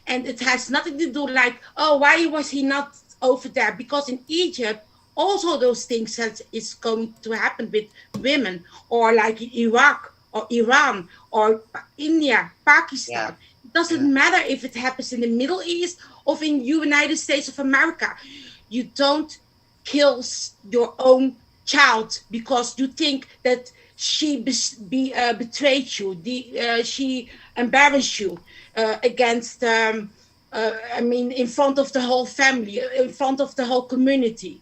And it has nothing to do like, oh, why was he not over there? Because in Egypt, also those things is going to happen with women, or like in Iraq or Iran or India, Pakistan. It doesn't matter if it happens in the Middle East or in United States of America. You don't kill your own child because you think that she betrayed you, she embarrassed you against, in front of the whole family, in front of the whole community.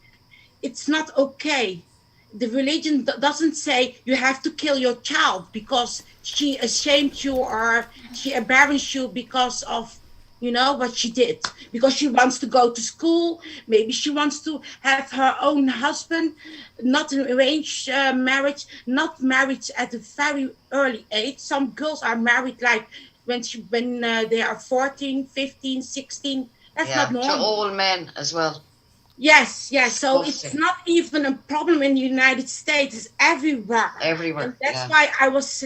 It's not okay. The religion doesn't say you have to kill your child because she ashamed you or she embarrassed you because of what she did, because she wants to go to school. Maybe she wants to have her own husband, not an arranged marriage, not marriage at a very early age. Some girls are married like when they are 14, 15, 16. That's not normal. To old men as well. Yes. So it's not even a problem in the United States. It's everywhere. Everywhere. And that's why I was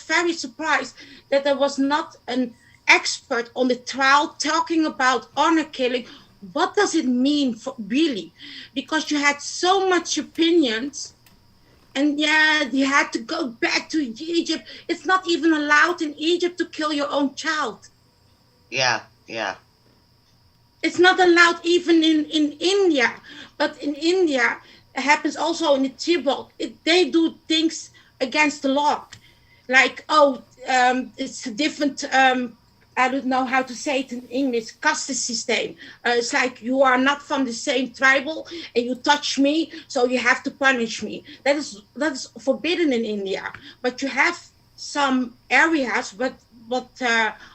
very surprised that there was not an expert on the trial talking about honor killing. What does it mean for really? Because you had so much opinions, and yeah, you had to go back to Egypt. It's not even allowed in Egypt to kill your own child. Yeah, yeah, It's not allowed even in India. But in India, it happens also in the Tibet. They do things against the law. Like, it's a different, I don't know how to say it in English, caste system. It's like you are not from the same tribal and you touch me, so you have to punish me. That is forbidden in India. But you have some areas but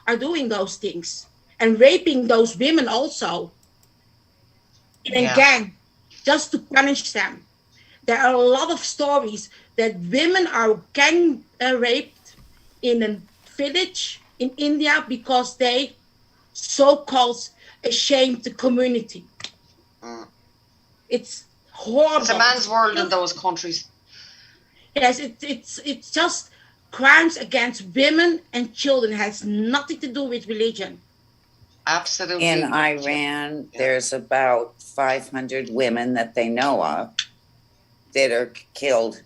are doing those things and raping those women also. And yeah. again, just to punish them. There are a lot of stories that women are gang raped in a village in India because they so-called ashamed the community. Mm. It's horrible. It's a man's world in those countries. Yes, it's just crimes against women and children. It has nothing to do with religion. Absolutely. In Iran, there's about 500 women that they know of that are killed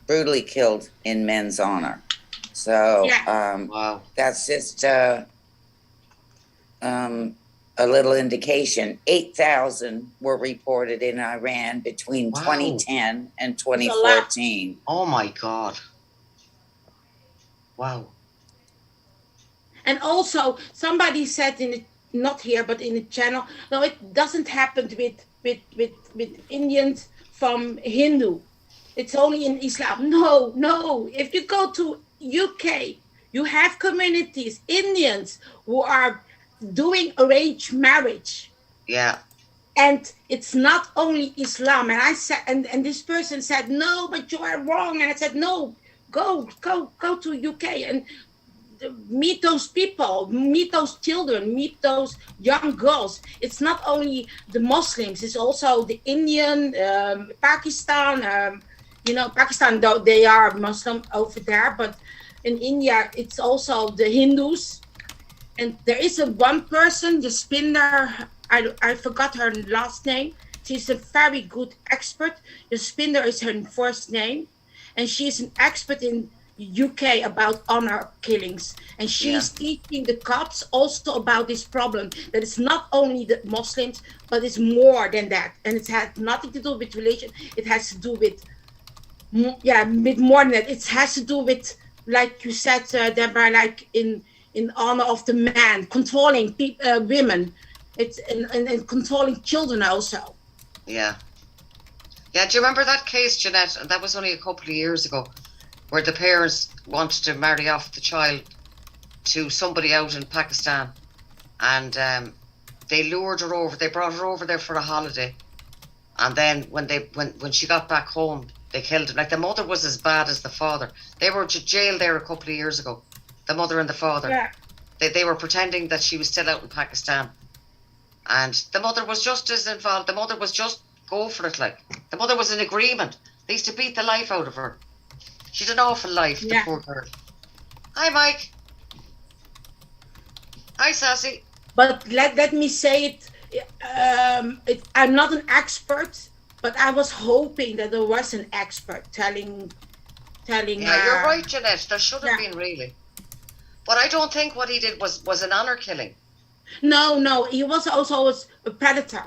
brutally killed in men's honor. So Wow. that's just a little indication. 8,000 were reported in Iran between 2010 and 2014. Oh my God. Wow. And also, somebody said not here, but in the channel, no, it doesn't happen with Indians from Hindu. It's only in Islam. No. If you go to UK, you have communities, Indians, who are doing arranged marriage. Yeah. And it's not only Islam. And I said, and this person said, no, but you are wrong. And I said, no, go to UK and meet those people, meet those children, meet those young girls. It's not only the Muslims, it's also the Indian, Pakistan. Pakistan, though they are Muslim over there, but in India, it's also the Hindus. And there is one person, the spinner, I forgot her last name. She's a very good expert. The spinner is her first name. And she's an expert in UK about honor killings, and she's teaching the cops also about this problem, that it's not only the Muslims, but it's more than that, and it has nothing to do with religion. It has to do with with more than that. It has to do with, like you said, Deborah, like in honor of the man, controlling women, it's and controlling children also. Yeah. Do you remember that case, Jeanette? And that was only a couple of years ago, where the parents wanted to marry off the child to somebody out in Pakistan, and they lured her over. They brought her over there for a holiday, and then when she got back home, they killed her. Like, the mother was as bad as the father. They were to jail there a couple of years ago, the mother and the father. Yeah. They were pretending that she was still out in Pakistan, and the mother was just as involved. The mother was just go for it. Like, the mother was in agreement. They used to beat the life out of her. She's an awful life, the poor girl. Hi, Mike. Hi, Sassy. But let me say it. I'm not an expert, but I was hoping that there was an expert telling. Yeah, you're right, Jeanette. There should have been, really. But I don't think what he did was an honor killing. No, he was also a predator.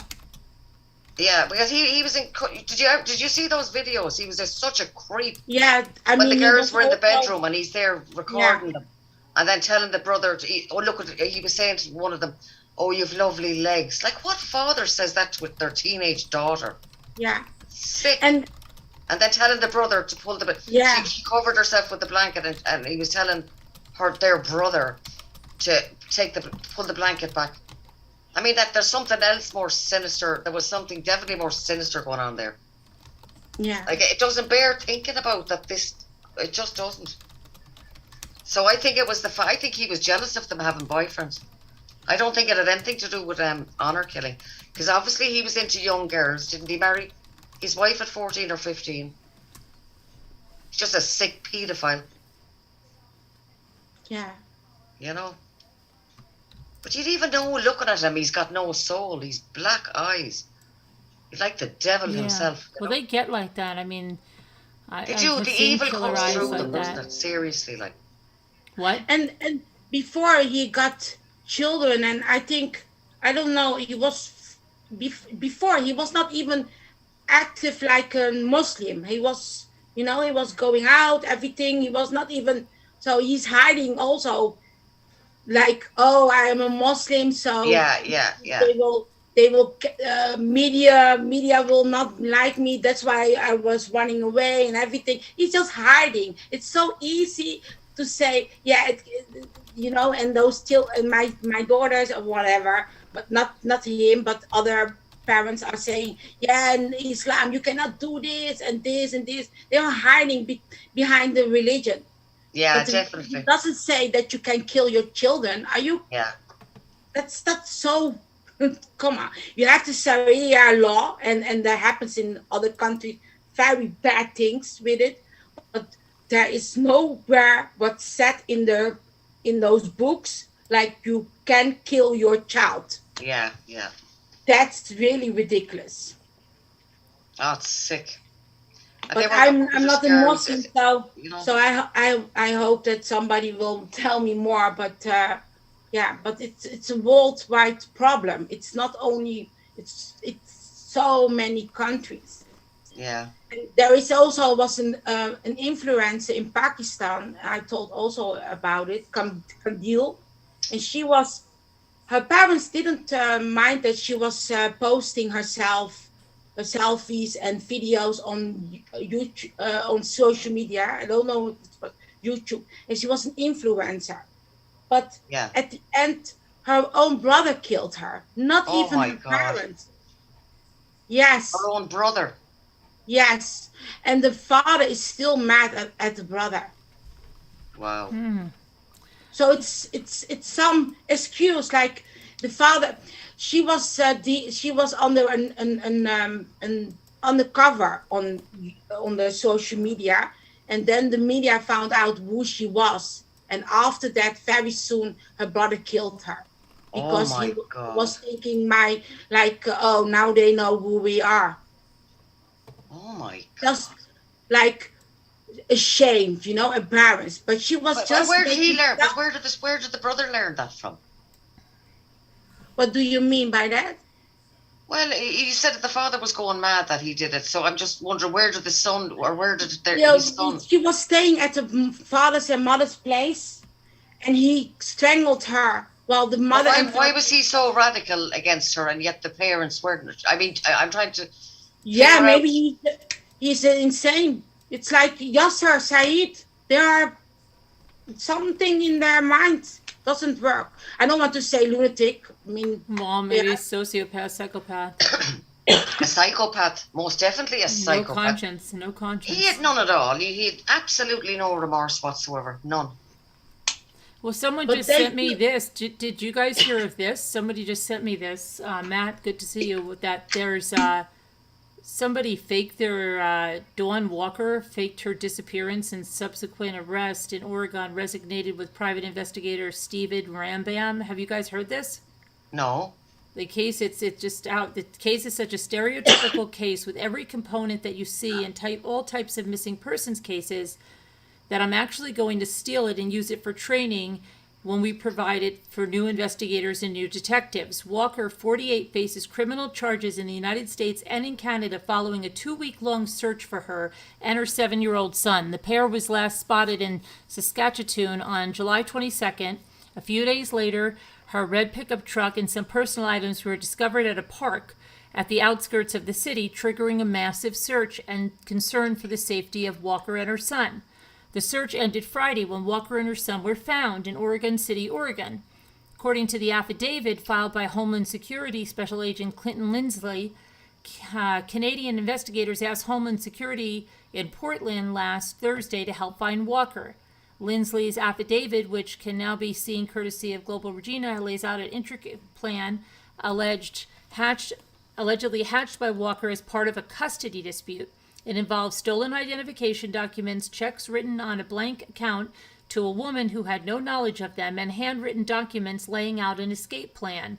Yeah, because he was in. Did you see those videos? He was such a creep. Yeah, I when mean, the girls were in the bedroom and he's there recording them, and then telling the brother, he was saying to one of them, "Oh, you've lovely legs." Like, what father says that to their teenage daughter? Yeah. Sick. And then telling the brother to pull the. Yeah. She covered herself with the blanket, and he was telling their brother to pull the blanket back. I mean, that there's something else more sinister. There was something definitely more sinister going on there. Yeah. Like, it doesn't bear thinking about that. It just doesn't. So I think it was I think he was jealous of them having boyfriends. I don't think it had anything to do with honor killing, because obviously he was into young girls. Didn't he marry his wife at 14 or 15? He's just a sick paedophile. Yeah. You know. But you'd even know looking at him, he's got no soul. He's black eyes. He's like the devil himself. Well, they get like that. I mean, They I've do. The seen evil killer comes eyes through like them, doesn't that. it? Seriously, like. What? And before he got children, and I think, I don't know, he was before he was not even active like a Muslim. He was, he was going out, everything. He was not even, so he's hiding also, like, oh, I am a Muslim, so Yeah. they will media will not like me. That's why I was running away and everything. He's just hiding. It's so easy to say, yeah, and those still, and my daughters or whatever, but not him, but other parents are saying, yeah, in Islam you cannot do this and this and this. They are hiding behind the religion. Yeah, But definitely. it doesn't say that you can kill your children. Are you? Yeah. That's so. Come on, you have the Sharia law, and that happens in other countries. Very bad things with it, but there is nowhere what's said in those books like you can kill your child. Yeah. That's really ridiculous. Oh, it's sick. And But they were I'm looking for not a girls, Muslim, so you know. so I hope that somebody will tell me more. But yeah, but it's a worldwide problem. It's not only, it's so many countries. Yeah. And there is also was an influencer in Pakistan. I told also about it, Kandil, and her parents didn't mind that she was posting herself selfies and videos on YouTube, on social media. I don't know, but YouTube, and she was an influencer. But Yeah. at the end, her own brother killed her, not Oh even my her God. parents. Yes, Her own brother. yes, and the father is still mad at the brother. Wow. So it's some excuse, like the father. She was under an undercover on the social media, and then the media found out who she was, and after that, very soon, her brother killed her Oh because my he God. was thinking oh, now they know who we are. Oh my God. Just like ashamed, embarrassed. But she was But just where did he making learn? stuff- But where did the brother learn that from? What do you mean by that? Well, he said that the father was going mad that he did it. So I'm just wondering, where did the son, or where did his son? She was staying at the father's and mother's place, and he strangled her while the mother Why, and why was he so radical against her, and yet the parents weren't? I mean, I'm trying to. yeah, figure maybe he's insane. It's like Yaser Said. There are something in their minds doesn't work. I don't want to say lunatic. I mean, Well, maybe Yeah. a sociopath, psychopath. A psychopath, most definitely a No psychopath. conscience. No conscience. He had none at all. He had absolutely no remorse whatsoever. None. Well, someone But just they- sent me this. Did you guys hear of this? Somebody just sent me this. Matt, good to see you. With that, there's somebody faked their Dawn Walker faked her disappearance and subsequent arrest in Oregon. Resignated with private investigator Steven Rambam. Have you guys heard this? No. The case, it's just out. The case is such a stereotypical case with every component that you see in all types of missing persons cases that I'm actually going to steal it and use it for training when we provide it for new investigators and new detectives. Walker, 48, faces criminal charges in the United States and in Canada following a 2-week-long search for her and her 7-year-old son. The pair was last spotted in Saskatchewan on July 22nd. A few days later, her red pickup truck and some personal items were discovered at a park at the outskirts of the city, triggering a massive search and concern for the safety of Walker and her son. The search ended Friday when Walker and her son were found in Oregon City, Oregon. According to the affidavit filed by Homeland Security Special Agent Clinton Lindsley, Canadian investigators asked Homeland Security in Portland last Thursday to help find Walker. Lindsley's affidavit, which can now be seen courtesy of Global Regina, lays out an intricate plan allegedly hatched by Walker as part of a custody dispute. It involves stolen identification documents, checks written on a blank account to a woman who had no knowledge of them and handwritten documents laying out an escape plan.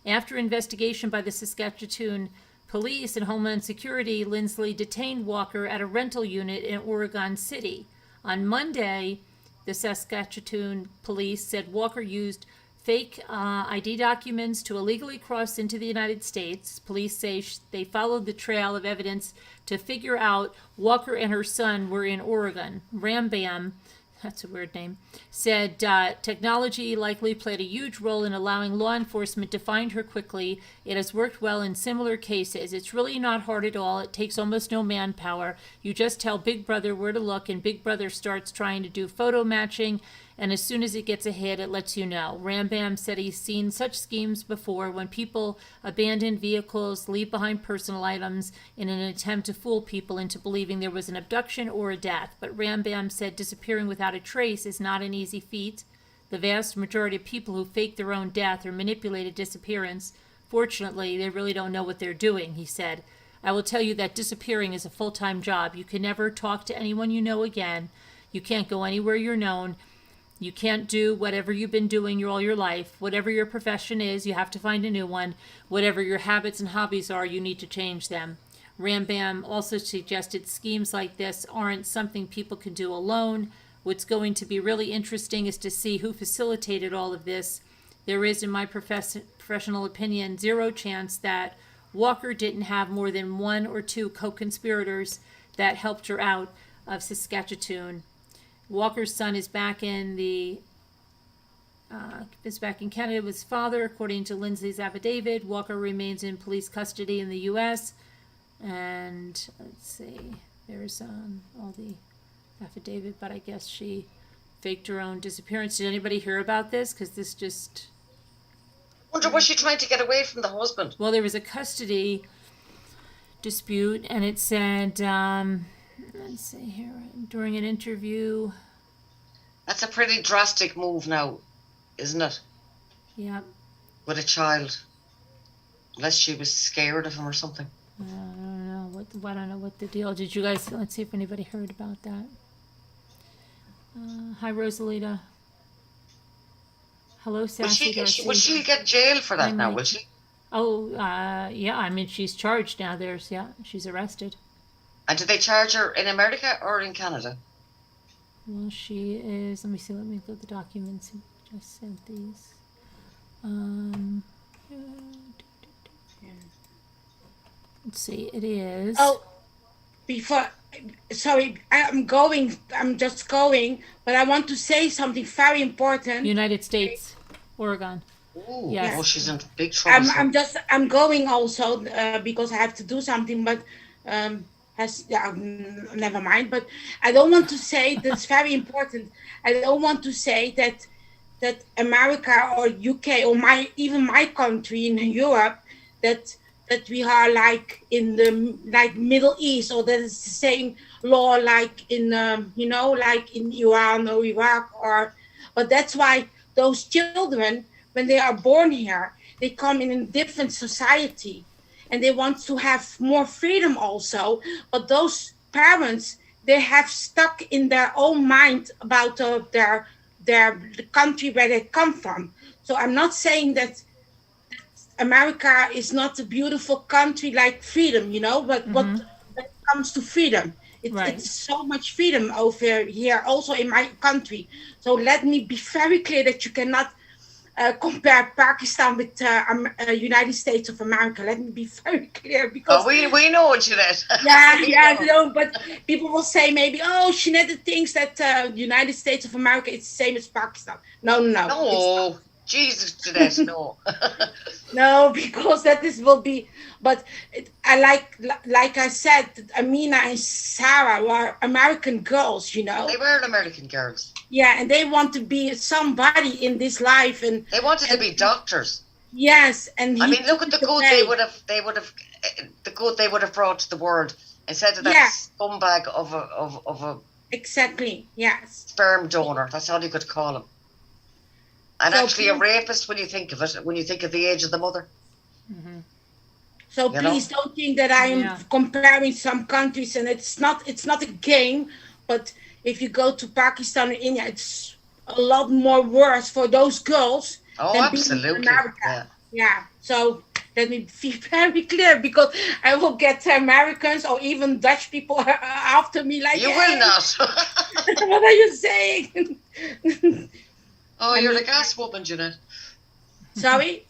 After investigation by the Saskatchewan Police and Homeland Security, Lindsley detained Walker at a rental unit in Oregon City. On Monday, the Saskatchewan Police said Walker used fake ID documents to illegally cross into the United States. Police say they followed the trail of evidence to figure out Walker and her son were in Oregon. Rambam, that's a weird name, said technology likely played a huge role in allowing law enforcement to find her quickly. It has worked well in similar cases. It's really not hard at all. It takes almost no manpower. You just tell Big Brother where to look, and Big Brother starts trying to do photo matching, and as soon as it gets a hit, it lets you know. Rambam said he's seen such schemes before when people abandon vehicles, leave behind personal items in an attempt to fool people into believing there was an abduction or a death. But Rambam said disappearing without a trace is not an easy feat. The vast majority of people who fake their own death or manipulate a disappearance, fortunately, they really don't know what they're doing, he said. I will tell you that disappearing is a full-time job. You can never talk to anyone you know again. You can't go anywhere you're known. You can't do whatever you've been doing all your life. Whatever your profession is, you have to find a new one. Whatever your habits and hobbies are, you need to change them. Rambam also suggested schemes like this aren't something people can do alone. What's going to be really interesting is to see who facilitated all of this. There is, in my professional opinion, zero chance that Walker didn't have more than one or two co-conspirators that helped her out of Saskatchewan. Walker's son is back in Canada with his father, according to Lindsley's affidavit. Walker remains in police custody in the U.S. And let's see, there's all the affidavit, but I guess she faked her own disappearance. Did anybody hear about this? Because this just... Wonder, was she trying to get away from the husband? Well, there was a custody dispute, and it said, let's see here, during an interview. That's a pretty drastic move now, isn't it? Yeah. With a child. Unless she was scared of him or something. I don't know what the deal. Did you guys? Let's see if anybody heard about that. Hi, Rosalita. Hello, Sassy Darcy. Will she get jailed for that now? Will she? Oh, yeah. I mean, she's charged now. She's arrested. And did they charge her in America or in Canada? Well, she is. Let me see. Let me go to the documents. I just sent these. Let's see. It is. Oh, sorry, I'm just going, but I want to say something very important. United States, Oregon. Ooh, Yes. Oh, she's in big trouble. I'm going also because I have to do something, but never mind. But I don't want to say that's very important. I don't want to say that America or UK or even my country in Europe that we are like in the Middle East, or that it's the same law like in like in Iran or Iraq, but that's why those children, when they are born here, they come in a different society and they want to have more freedom also. But those parents, they have stuck in their own mind about the country where they come from. So I'm not saying that America is not a beautiful country like freedom, but when it comes to freedom, it's so much freedom over here, also in my country. So let me be very clear that you cannot compare Pakistan with United States of America. Let me be very clear, because we know what you did. But people will say maybe, Jeanette thinks that United States of America is the same as Pakistan. No. Jesus, Jeanette, no. No, because will be. But I like I said, Amina and Sarah were American girls, They were American girls. Yeah, and they want to be somebody in this life, and they wanted to be doctors. Yes, and I mean, look at the good they would have brought to the world instead of that scumbag of a exactly, yes, sperm donor. That's all you could call him. And so actually a rapist when you think of it, when you think of the age of the mother. Mm-hmm. So please don't think that I am comparing some countries, and it's not a game, but if you go to Pakistan or India, it's a lot more worse for those girls Oh, than being in absolutely. America. Yeah. Yeah. So let me be very clear, because I will get Americans or even Dutch people after me like, You "Hey, will not. what are you saying?" Oh, I you're mean- the gas woman, Jeanette. Sorry?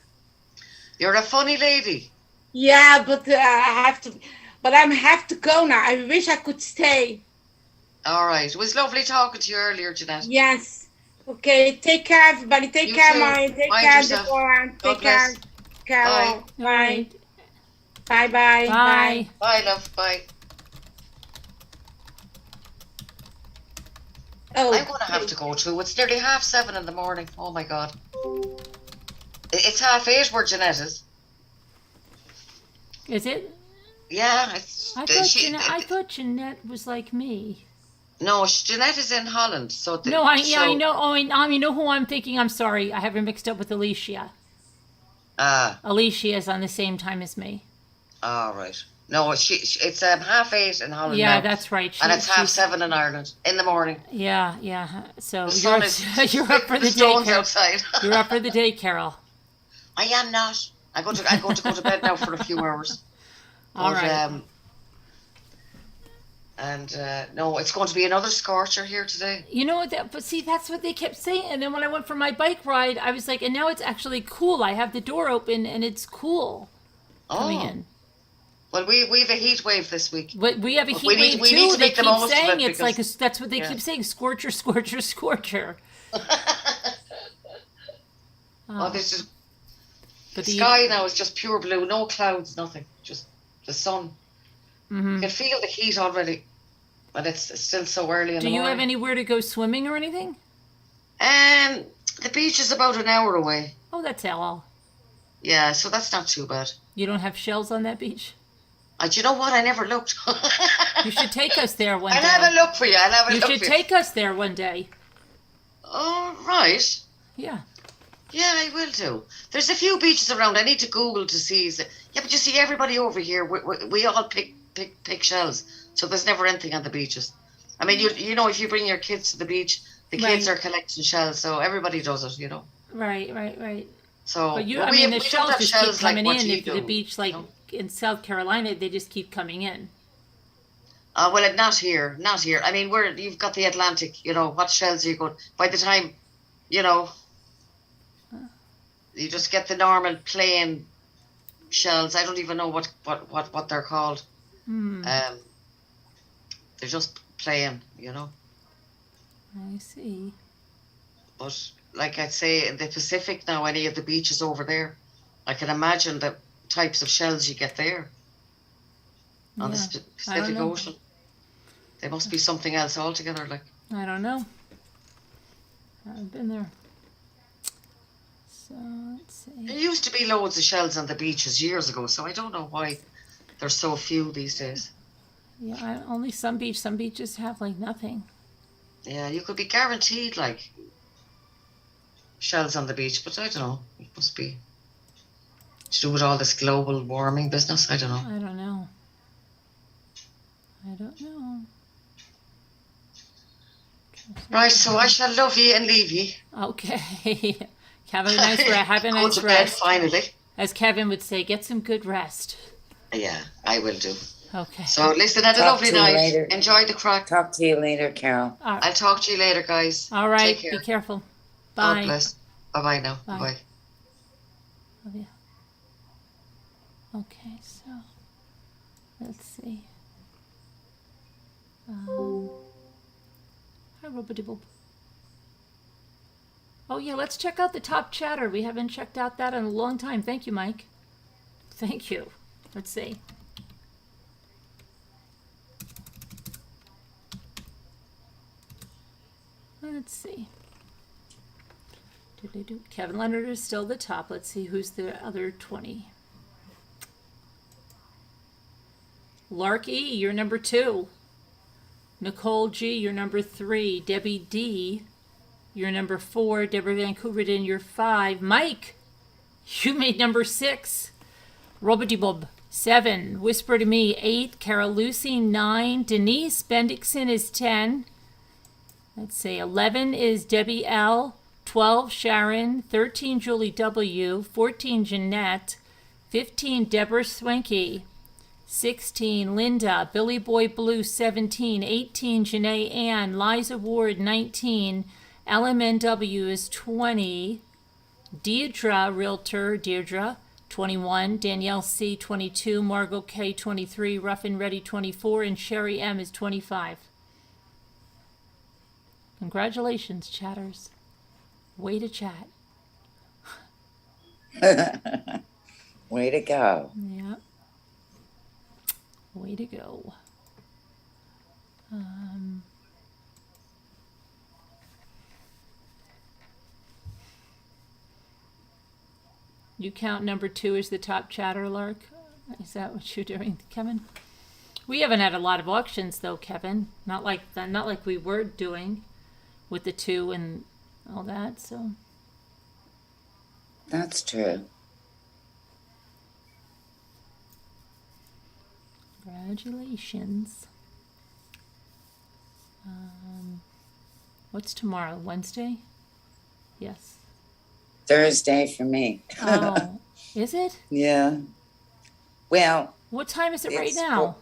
You're a funny lady. Yeah, but I have to. But I have to go now. I wish I could stay. All right. It was lovely talking to you earlier, Jeanette. Yes. Okay. Take care, everybody. Take You care, too. Maya. Take Mind care, yourself. Deborah. God Take care, bless. Carol. All Bye. right. Bye. Bye. Bye. Bye, love. Bye. Oh, I'm going to have to go too. It's nearly 7:30 in the morning. Oh, my God. It's 8:30 where Jeanette is. Is it? Yeah. I thought Jeanette was like me. No, Jeanette is in Holland. So I know. Oh, you know who I'm thinking? I'm sorry. I have her mixed up with Alicia. Alicia is on the same time as me. All right. No, it's 8:30 in Holland Yeah, now. that's right. And it's 7:30 in Ireland in the morning. Yeah. So The sun you're up for the day, stone's Carol. outside. You're up for the day, Carol. I am not. I'm going to go to bed now for a few hours. All right. No, it's going to be another scorcher here today. You know what? But see, that's what they kept saying. And then when I went for my bike ride, I was like, and now it's actually cool. I have the door open and it's cool coming in. Well, we've a heat wave this week. But we have a heat we wave need too. to They make the keep most of saying it it's like because- that's what they yeah. keep saying: scorcher, scorcher, scorcher. Oh, this is But the sky now is just pure blue, no clouds, nothing, just the sun. Mhm. You can feel the heat already, but it's still so early in Do the you morning. have anywhere to go swimming or anything? The beach is about an hour away. Oh, that's all. Yeah, so that's not too bad. You don't have shells on that beach? Do you know what? I never looked. You should take us there one I'll day. have a look for you. You should take us there one day. Oh, right. Yeah. Yeah, I will do. There's a few beaches around. I need to Google to see. Yeah, but you see, everybody over here, we all pick shells. So there's never anything on the beaches. I mean, you know, if you bring your kids to the beach, the kids Right. are collecting shells. So everybody does it, you know. Right. So But but we the don't shells have just keep shells like coming what in. you If the do, beach, you like know? in South Carolina, they just keep coming in. Well, not here. I mean, you've got the Atlantic. You know, what shells are you going? By the time, you know, you just get the normal plain shells. I don't even know what they're called. They're just plain, you know. I see. But like I'd say, in the Pacific now, any of the beaches over there, I can imagine the types of shells you get there on the Yeah, I don't Pacific know. Ocean. They must be something else altogether. Like, I don't know. I've been there. So let's there see. used to be loads of shells on the beaches years ago, so I don't know why there's so few these days. Yeah, only some beaches have like nothing. Yeah, you could be guaranteed like shells on the beach, but I don't know. It must be to do with all this global warming business. I don't know. I don't know. Right, so I shall love you and leave you. Okay. Have a nice rest. Have a Go nice to bed rest. finally. As Kevin would say, get some good rest. Yeah, I will do. Okay. So listen, have a Talk lovely to you night. later. Enjoy the crack. Talk to you later, Carol. I'll talk to you later, guys. All right. Take care. Be careful. God Bye. bless. Bye-bye now. Bye. Bye. Love you. Okay, so let's see. Hi, Robodibble. Oh yeah, let's check out the top chatter. We haven't checked out that in a long time. Thank you, Mike. Thank you. Let's see. Let's see. Kevin Leonard is still the top. Let's see who's the other 20. Lark E, you're number 2. Nicole G, you're number 3. Debbie D, you're number 4. Deborah Vancouverden, you're 5. Mike, you made number 6. Robotibub, 7. Whisper to Me, 8. Carol Lucy, 9. Denise Bendixson is 10. Let's see. 11 is Debbie L. 12 Sharon. 13 Julie W. 14 Jeanette. 15 Deborah Swanky. 16 Linda. Billy Boy Blue 17. 18 Janae Ann. Liza Ward 19. LMNW is 20. Deirdre Realtor Deirdre 21. Danielle C 22. Margot K 23. Rough and Ready 24. And Sherry M is 25. Congratulations, chatters. Way to chat. Way to go. Yep. Way to go. You count number 2 as the top chatter, Lark? Is that what you're doing, Kevin? We haven't had a lot of auctions though, Kevin. Not like we were doing with the 2 and all that, so. That's true. Congratulations. What's tomorrow? Wednesday? Yes. Thursday for me. Oh, is it? Yeah. Well, What time is it right It's now?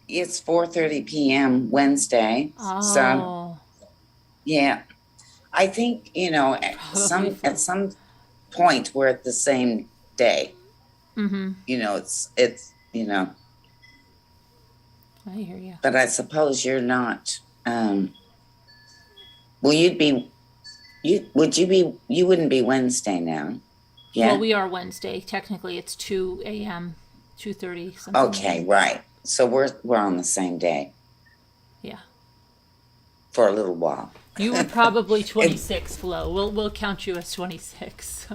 it's 4:30 p.m. Wednesday. Oh, So, yeah. I think, Probably at some point we're at the same day. mm-hmm. I hear you. But I suppose you're not, you wouldn't be Wednesday now. Yeah. Well, we are Wednesday. Technically, it's 2 a.m., 2:30 something. Okay, right. So we're on the same day Yeah. for a little while. You were probably 26, Flo. We'll count you as 26.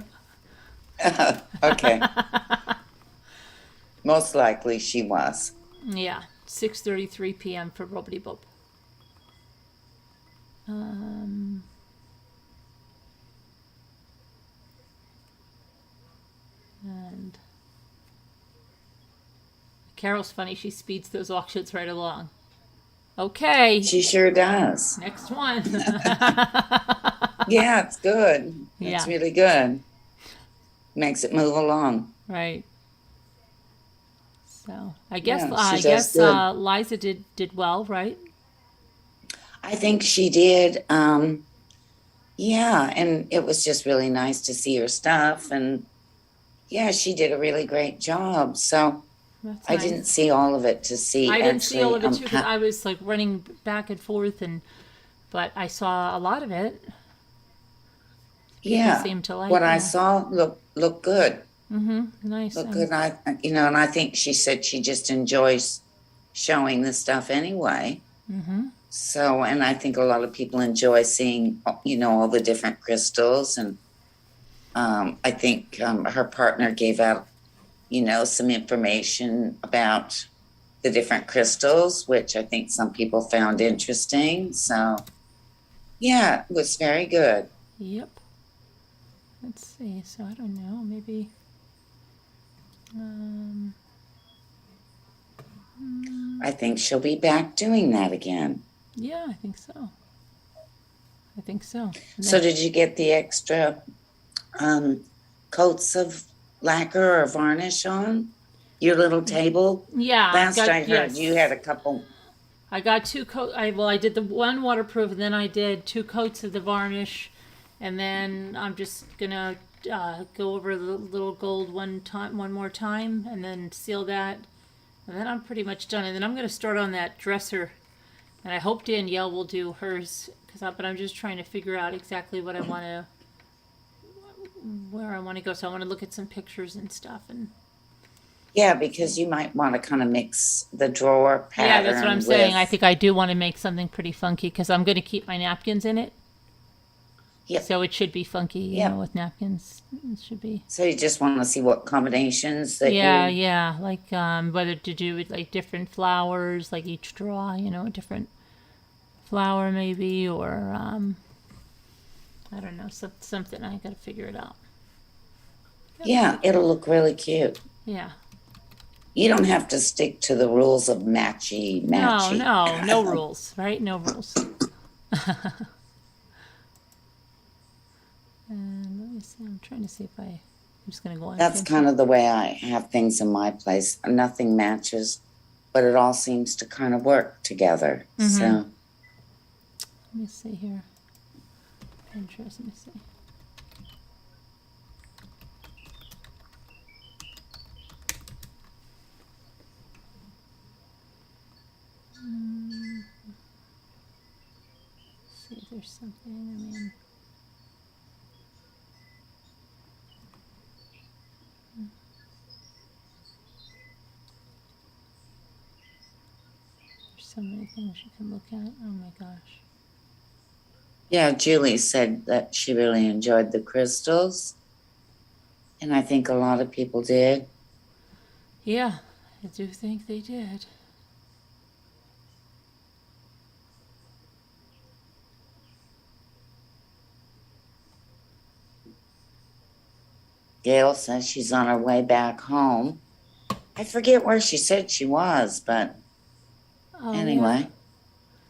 Okay. Most likely she was. Yeah. 6:33 p.m. for Robbity Bob. And Carol's funny. She speeds those auctions right along. Okay. She sure does. Next one. Yeah, it's good. It's Yeah. really good. Makes it move along. Right. So I guess Yeah, I she guess does good. Liza did well, right? I think she did. Yeah, and it was just really nice to see her stuff. And yeah, she did a really great job. So That's I nice. didn't see all of it to see. I didn't see all of it actually, too because I was like running back and forth, but I saw a lot of it. yeah, Seemed to like what I it. saw looked good. Nice. Looked And- good. And I think she said she just enjoys showing this stuff anyway. So, and I think a lot of people enjoy seeing, all the different crystals. And I think her partner gave out, some information about the different crystals, which I think some people found interesting. So, yeah, it was very good. Yep. Let's see. So I don't know. Maybe. I think she'll be back doing that again. Yeah, I think so. And So then- did you get the extra coats of lacquer or varnish on your little table? yeah. Last got- I heard, yes. you had a couple. I got 2 coats. I did the one waterproof, and then I did 2 coats of the varnish, and then I'm just gonna go over the little gold one more time, and then seal that, and then I'm pretty much done. And then I'm gonna start on that dresser, and I hope Danielle will do hers, but I'm just trying to figure out exactly what I want to, where I want to go. So I want to look at some pictures and stuff, and Yeah, because you might want to kind of mix the drawer pattern. yeah, that's what I'm saying. I with- think I do want to make something pretty funky because I'm going to keep my napkins in it. Yep. So it should be funky, you Yep. know, with napkins. It should be. So you just want to see what combinations that Yeah, you. yeah. Like whether to do with like different flowers, like each draw, you know, a different flower maybe, or I don't know, something. I got to figure it out. Yeah, it'll look really cute. Yeah. You don't have to stick to the rules of matchy. No rules, right? No rules. me see. I'm trying to see if I'm just gonna go on. That's kind of the way I have things in my place. Nothing matches, but it all seems to kind of work together. So Let me see here. Pinterest. Let me see. See if there's something. I mean. There's so many things you can look at. Oh my gosh. yeah, Julie said that she really enjoyed the crystals. And I think a lot of people did. Yeah, I do think they did. Gail says she's on her way back home. I forget where she said she was, but Oh, anyway, yeah.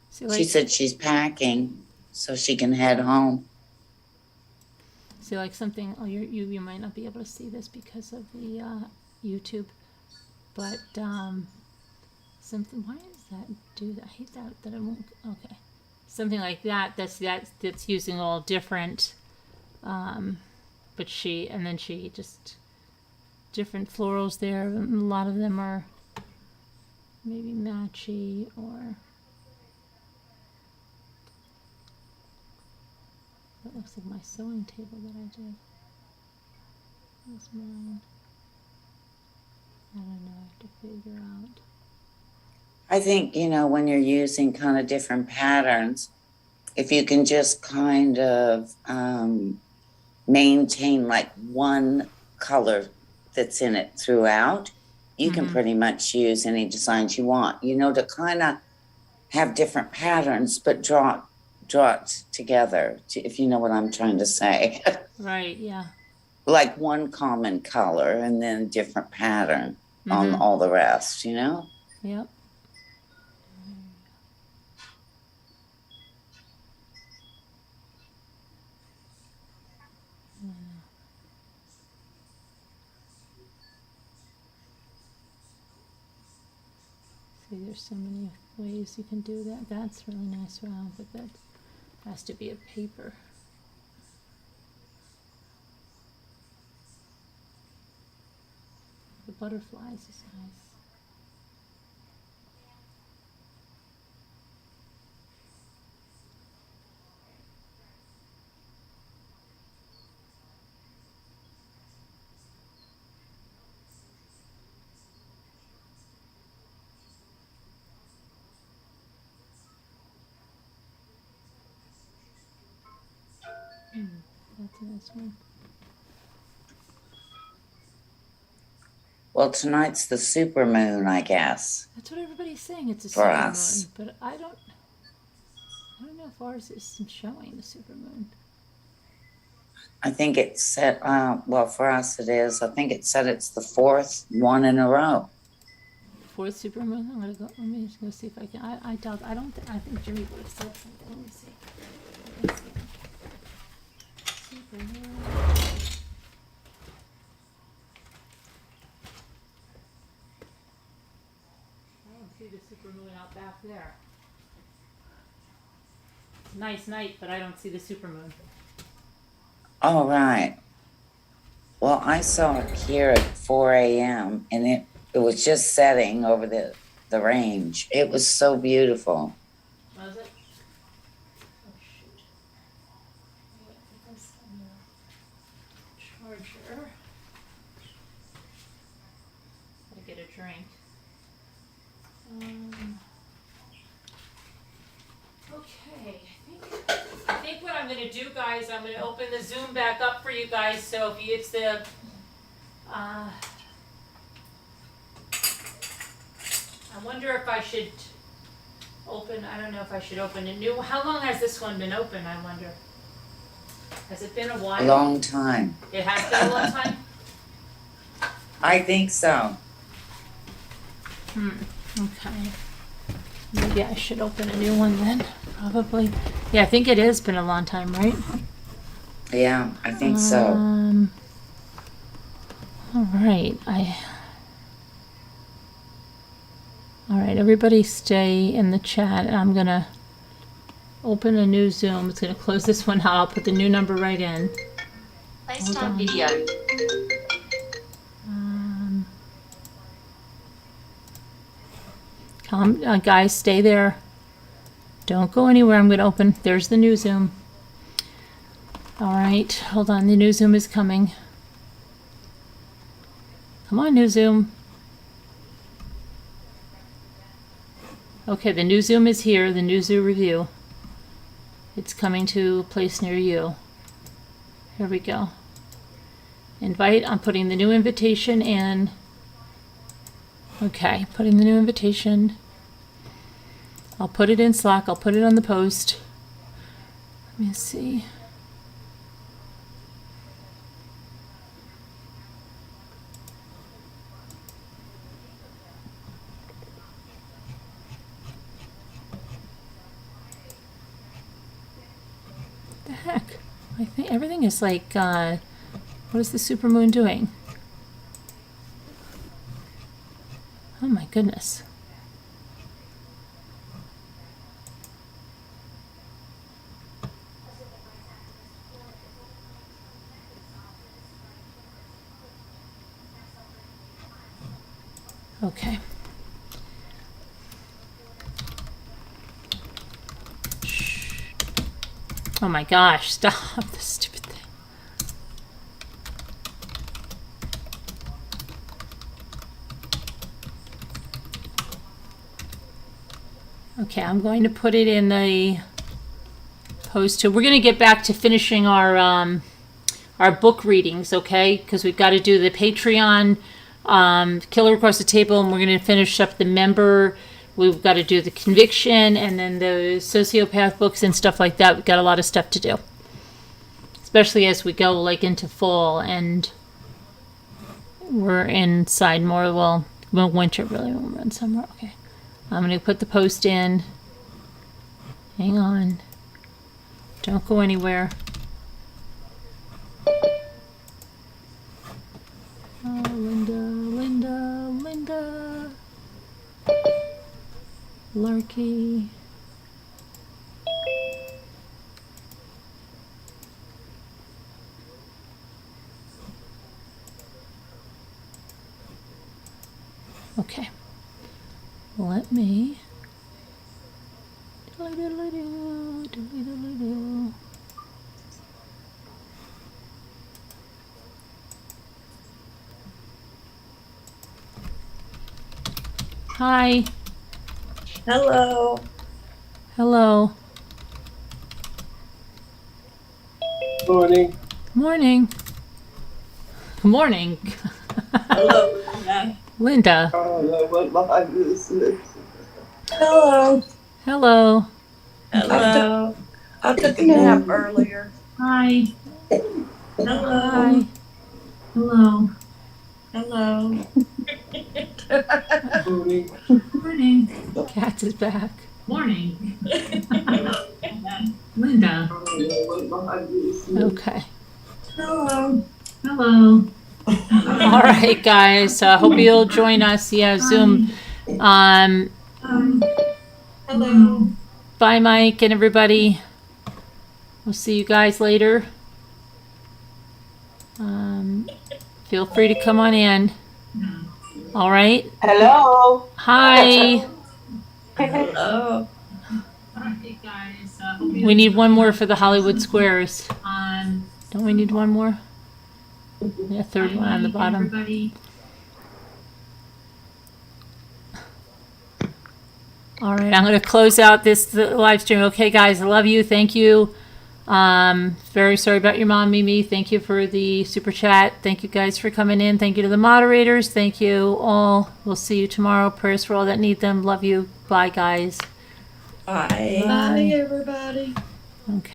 See, she said she's packing so she can head home. see, like something. Oh, you might not be able to see this because of the YouTube, but something. Why does that do that? I hate that it won't. Okay, something like that. That's using all different. But she just different florals there. And a lot of them are maybe matchy or. That looks like my sewing table that I did. That's mine. I don't know. I have to figure out. I think, when you're using kind of different patterns, if you can just kind of maintain like one color that's in it throughout, you can pretty much use any designs you want, to kind of have different patterns, but draw it together, if you know what I'm trying to say. Right, yeah. Like one common color and then a different pattern on all the rest, Yep. See, there's so many ways you can do that. That's really nice. Wow, but that has to be a paper. The butterflies is nice. That's a nice one. Well, tonight's the super moon, I guess. That's what everybody's saying. It's a For super us. moon, but I don't know if ours isn't showing the super moon. I think it said, well, for us it is. I think it said it's the fourth one in a row. Fourth super moon. I'm gonna go. Let me just go see if I can. I doubt. I don't. I think Jimmy would have said something. Let me see. Let's see. Super moon. I don't see the super moon out back there. Nice night, but I don't see the super moon. All right. Well, I saw it here at 4 a.m. and it was just setting over the range. It was so beautiful. Was it? Oh shoot. I put this on the charger. Gotta get a drink. Okay, I think what I'm gonna do, guys, I'm gonna open the Zoom back up for you guys, so if you, it's the, I wonder if I should open, I don't know if I should open a new, how long has this one been open, I wonder? Has it been a while? A long time. It has been a long time? I think so. Okay. Maybe I should open a new one then, probably. Yeah, I think it has been a long time, right? Yeah, I think so. All right. All right, everybody stay in the chat. And I'm going to open a new Zoom. It's going to close this one out. I'll put the new number right in. Place on video. Guys, stay there. Don't go anywhere. I'm going to open. There's the new Zoom. All right, hold on. The new Zoom is coming. Come on, new Zoom. Okay, the new Zoom is here. The new Zoom review. It's coming to a place near you. Here we go. Invite. I'm putting the new invitation in. Okay, putting the new invitation. I'll put it in Slack. I'll put it on the post. Let me see. The heck? I think everything is like, what is the supermoon doing? Oh my goodness. Okay. Shh. Oh my gosh, stop this stupid thing. Okay, I'm going to put it in the post too. We're going to get back to finishing our book readings, okay? Because we've got to do the Patreon Killer Across the Table, and we're going to finish up the member. We've got to do the conviction, and then the sociopath books and stuff like that. We've got a lot of stuff to do, especially as we go like into fall and we're inside more. Well, winter really. We're in summer. Okay, I'm going to put the post in. Hang on. Don't go anywhere. Oh, Linda. Larky. Okay. Let me. Hi. Hello. Hello. Morning. Morning. Good morning. Hello. Linda. Hello. Hello. Hello. I took a nap earlier. Hi. Hello. Hi. Hello. Hello. Morning. Morning. Cat is back. Morning. Linda. Okay. Hello. Hello. All right, guys. Hope you'll join us. Yeah, Zoom. Hello. Bye, Mike and everybody. We'll see you guys later. Feel free to come on in. All right. Hello. Hi. Hello. We need one more for the Hollywood Squares. Don't we need one more? Yeah, third one on the bottom. All right, I'm going to close out this live stream. Okay, guys, I love you. Thank you. Very sorry about your mom, Mimi. Thank you for the super chat. Thank you guys for coming in. Thank you to the moderators. Thank you all. We'll see you tomorrow. Prayers for all that need them. Love you. Bye, guys. Bye. Bye, everybody. Okay.